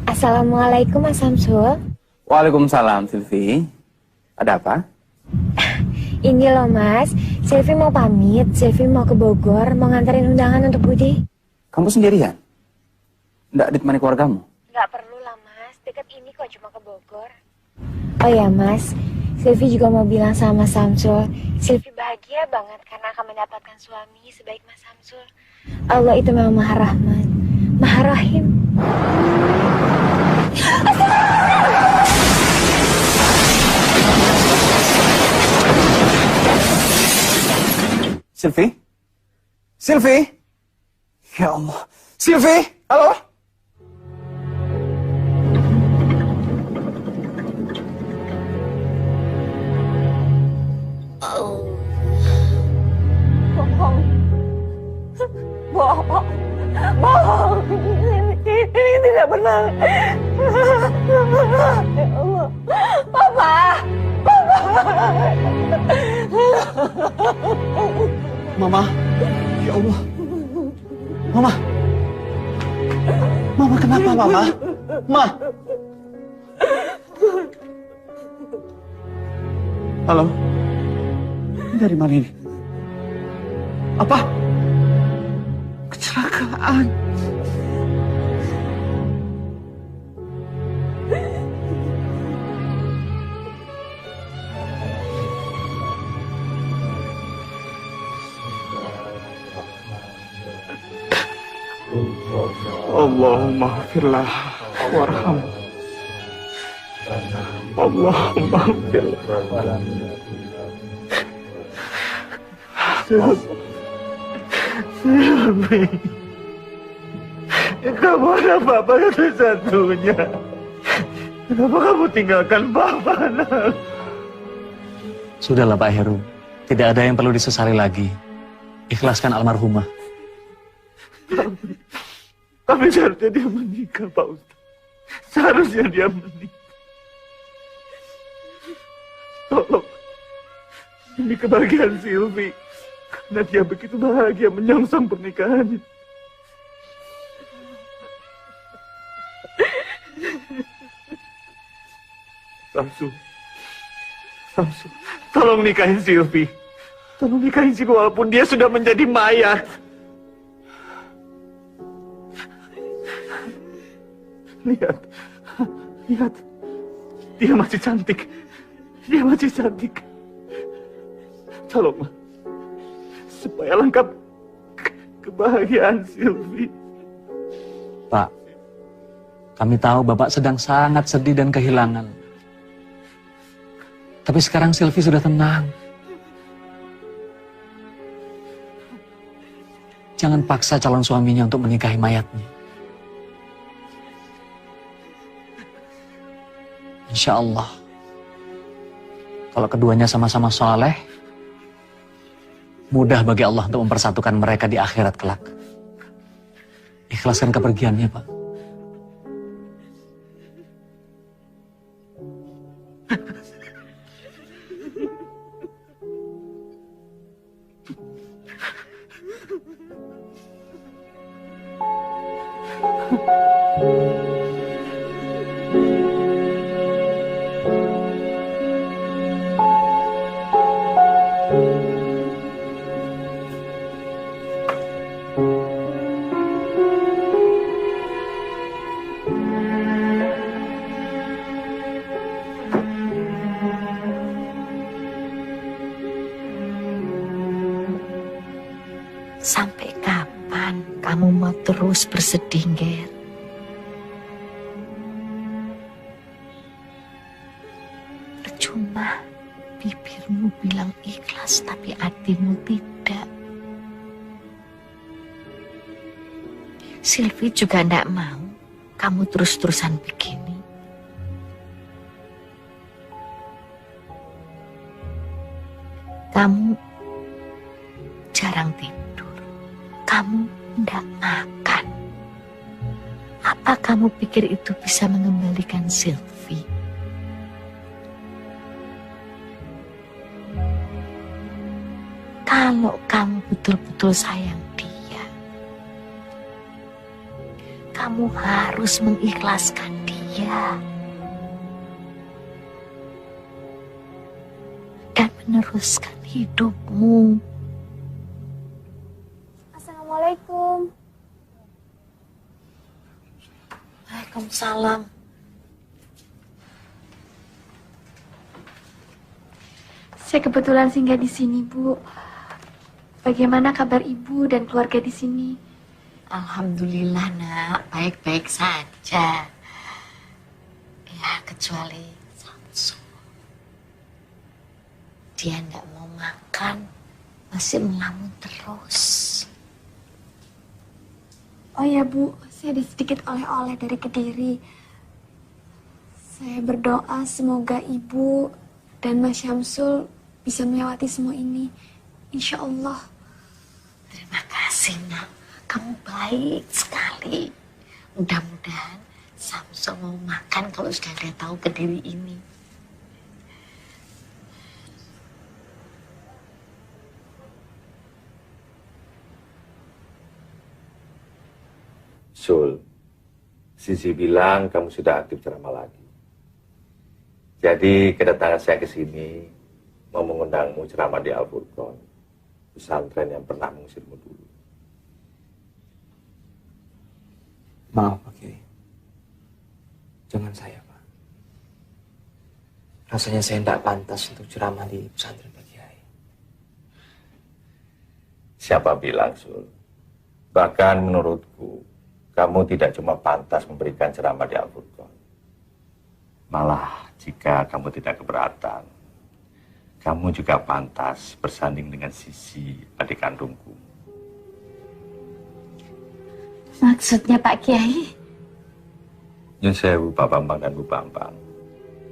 Assalamualaikum, Mas Samsul. Waalaikumsalam, Silvi. Ada apa? Ini loh, Mas. Silvi mau pamit. Silvi mau ke Bogor, mau nganterin undangan untuk Budi. Kamu sendirian? Nggak ditemani keluargamu? Nggak perlu lah, Mas. Dekat ini kok, cuma ke Bogor. Oh ya, Mas. Silvi juga mau bilang sama Mas Samsul. Silvi bahagia banget karena akan mendapatkan suami sebaik Mas Samsul. Allah itu memang Maha Rahman, Maha Rahim. Silvi? Silvi? Ya Allah. Silvi? Halo? Bohong. Bohong. Bohong. Ini tidak benar. Ya Allah. Papa. Papa. Mama. Ya Allah. Mama. Mama kenapa, Mama? Ma. Halo. Ini dari mana ini? Apa? Kecelakaan. Allahumma firlah warham. Allahumma Silvi, kamu ada Papa satu-satunya. Kenapa kamu tinggalkan Papa, nak? Sudahlah Pak Heru, tidak ada yang perlu disesali lagi. Ikhlaskan almarhumah. Tapi seharusnya dia menikah, Pak Ustaz. Seharusnya dia menikah. Tolong, demi kebahagiaan Silvi. Karena dia begitu bahagia menyongsong pernikahannya. Samsu, tolong nikahin Silvi. Tolong nikahin Silvi walaupun dia sudah menjadi mayat. Lihat, dia masih cantik. Tolong, Ma. Supaya lengkap kebahagiaan Silvi. Pak, kami tahu Bapak sedang sangat sedih dan kehilangan. Tapi sekarang Silvi sudah tenang. Jangan paksa calon suaminya untuk menikahi mayatnya. Insya Allah, kalau keduanya sama-sama soleh, mudah bagi Allah untuk mempersatukan mereka di akhirat kelak. Ikhlaskan kepergiannya, Pak. Sampai kapan kamu mau terus bersedih, Ger? Percuma bibirmu bilang ikhlas tapi hatimu tidak. Silvi juga tidak mau kamu terus-terusan begini. Kamu jarang tidur. Kamu tidak makan. Apa kamu pikir itu bisa mengembalikan Silvi? Kalau kamu betul-betul sayang dia, kamu harus mengikhlaskan dia dan meneruskan hidupmu. Assalamualaikum. Waalaikumsalam. Saya kebetulan singgah di sini, Bu. Bagaimana kabar Ibu dan keluarga di sini? Alhamdulillah, Nak. Baik-baik saja. Ya, kecuali Samsul. Dia nggak mau makan, masih melamun terus. Oh ya, Bu, saya ada sedikit oleh-oleh dari Kediri. Saya berdoa semoga Ibu dan Mas Syamsul bisa melewati semua ini. Insya Allah. Terima kasih, Nak. Kamu baik sekali. Mudah-mudahan Samsul mau makan kalau sudah dia tahu Kediri ini. Sul, Sisi bilang kamu sudah aktif ceramah lagi. Jadi kedatangan saya ke sini mau mengundangmu ceramah di Al-Furqan, pesantren yang pernah mengusirmu dulu. Maaf Pak Kiai, jangan saya Pak. Rasanya saya tidak pantas untuk ceramah di pesantren Pak Kiai. Siapa bilang, Sul? Bahkan menurutku, kamu tidak cuma pantas memberikan ceramah di Al-Furqan, Malah jika kamu tidak keberatan, kamu juga pantas bersanding dengan Sisi, adik kandungku. Maksudnya Pak Kiai? Nyun sewu Pak Bambang dan Bu Bambang.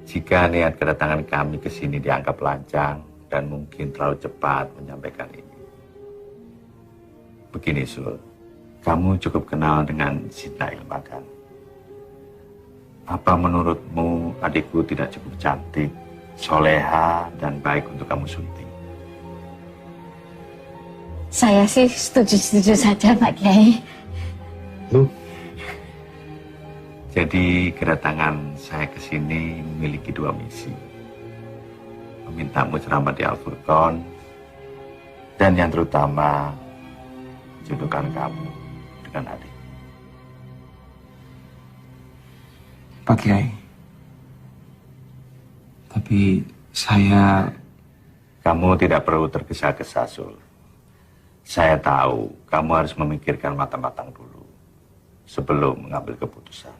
Jika niat kedatangan kami ke sini dianggap lancang dan mungkin terlalu cepat menyampaikan ini. Begini Sul, kamu cukup kenal dengan Zidna Ilma kan? Apa menurutmu adikku tidak cukup cantik, soleha, dan baik untuk kamu sunting? Saya sih setuju-setuju saja Pak Kiai. Loh? Jadi kedatangan saya ke sini memiliki dua misi. Memintamu ceramah di Al-Furqan, dan yang terutama jodohkan kamu dengan adik. Pak Kiai, tapi saya... Kamu tidak perlu tergesa-gesa, Sul. Saya tahu kamu harus memikirkan matang-matang dulu sebelum mengambil keputusan.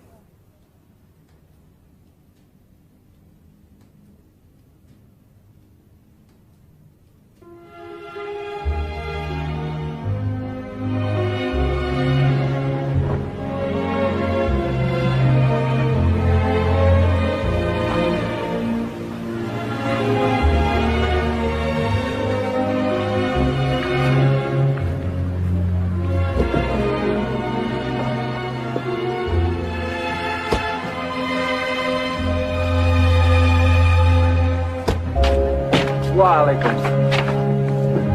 Waalaikumsalam.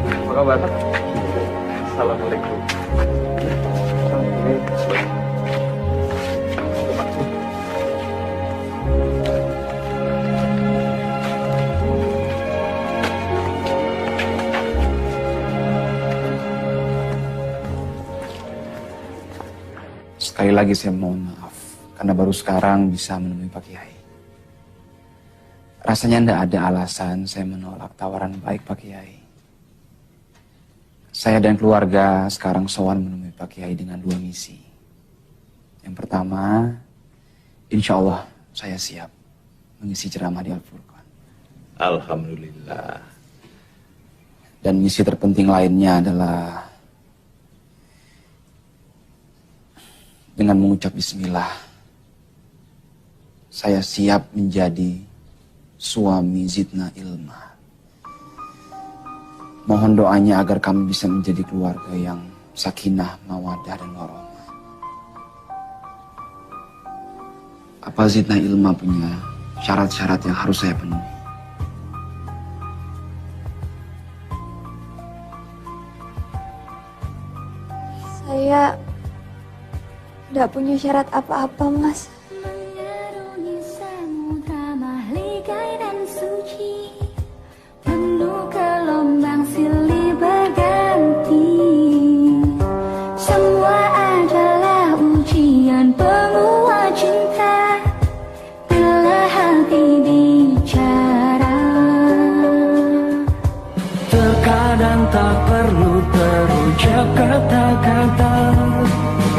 Apa kabar? Assalamualaikum. Sekali lagi saya mohon maaf karena baru sekarang bisa menemui Pak Kiai. Rasanya tidak ada alasan saya menolak tawaran baik Pak Kiai. Saya dan keluarga sekarang sowan menemui Pak Kiai dengan dua misi. Yang pertama, insya Allah saya siap mengisi ceramah di Al-Furqan. Alhamdulillah. Dan misi terpenting lainnya adalah dengan mengucap bismillah, saya siap menjadi suami Zidna Ilma. Mohon doanya agar kami bisa menjadi keluarga yang sakinah, mawadah, dan warohmah. Apa Zidna Ilma punya syarat-syarat yang harus saya penuhi? Saya tidak punya syarat apa-apa, Mas. Kata-kata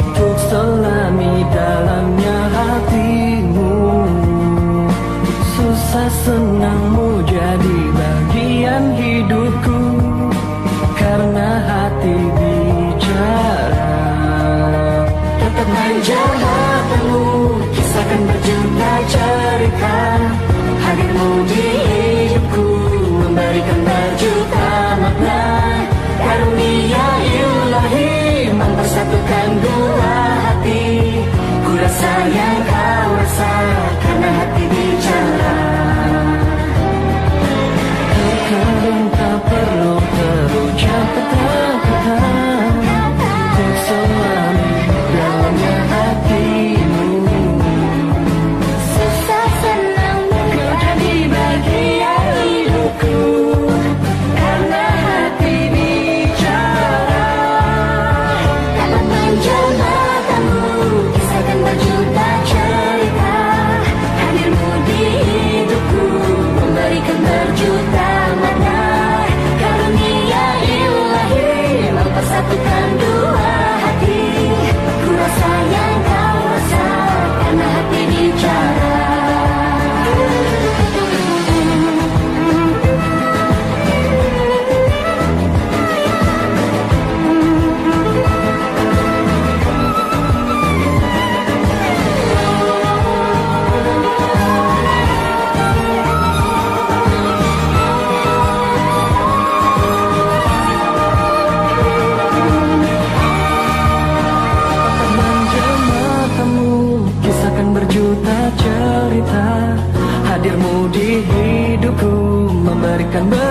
untuk selami dalamnya hatimu. Susah senangmu jadi bagian hidupku, karena hati bicara. Tetap manja hatimu, kisahkan berjuta cerita. Hadirmu di hidupku memberikan berjuta makna. Karunia ilahi mempersatukan dua hati. Ku rasa yang kau rasa karena hati bicara.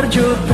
berjuta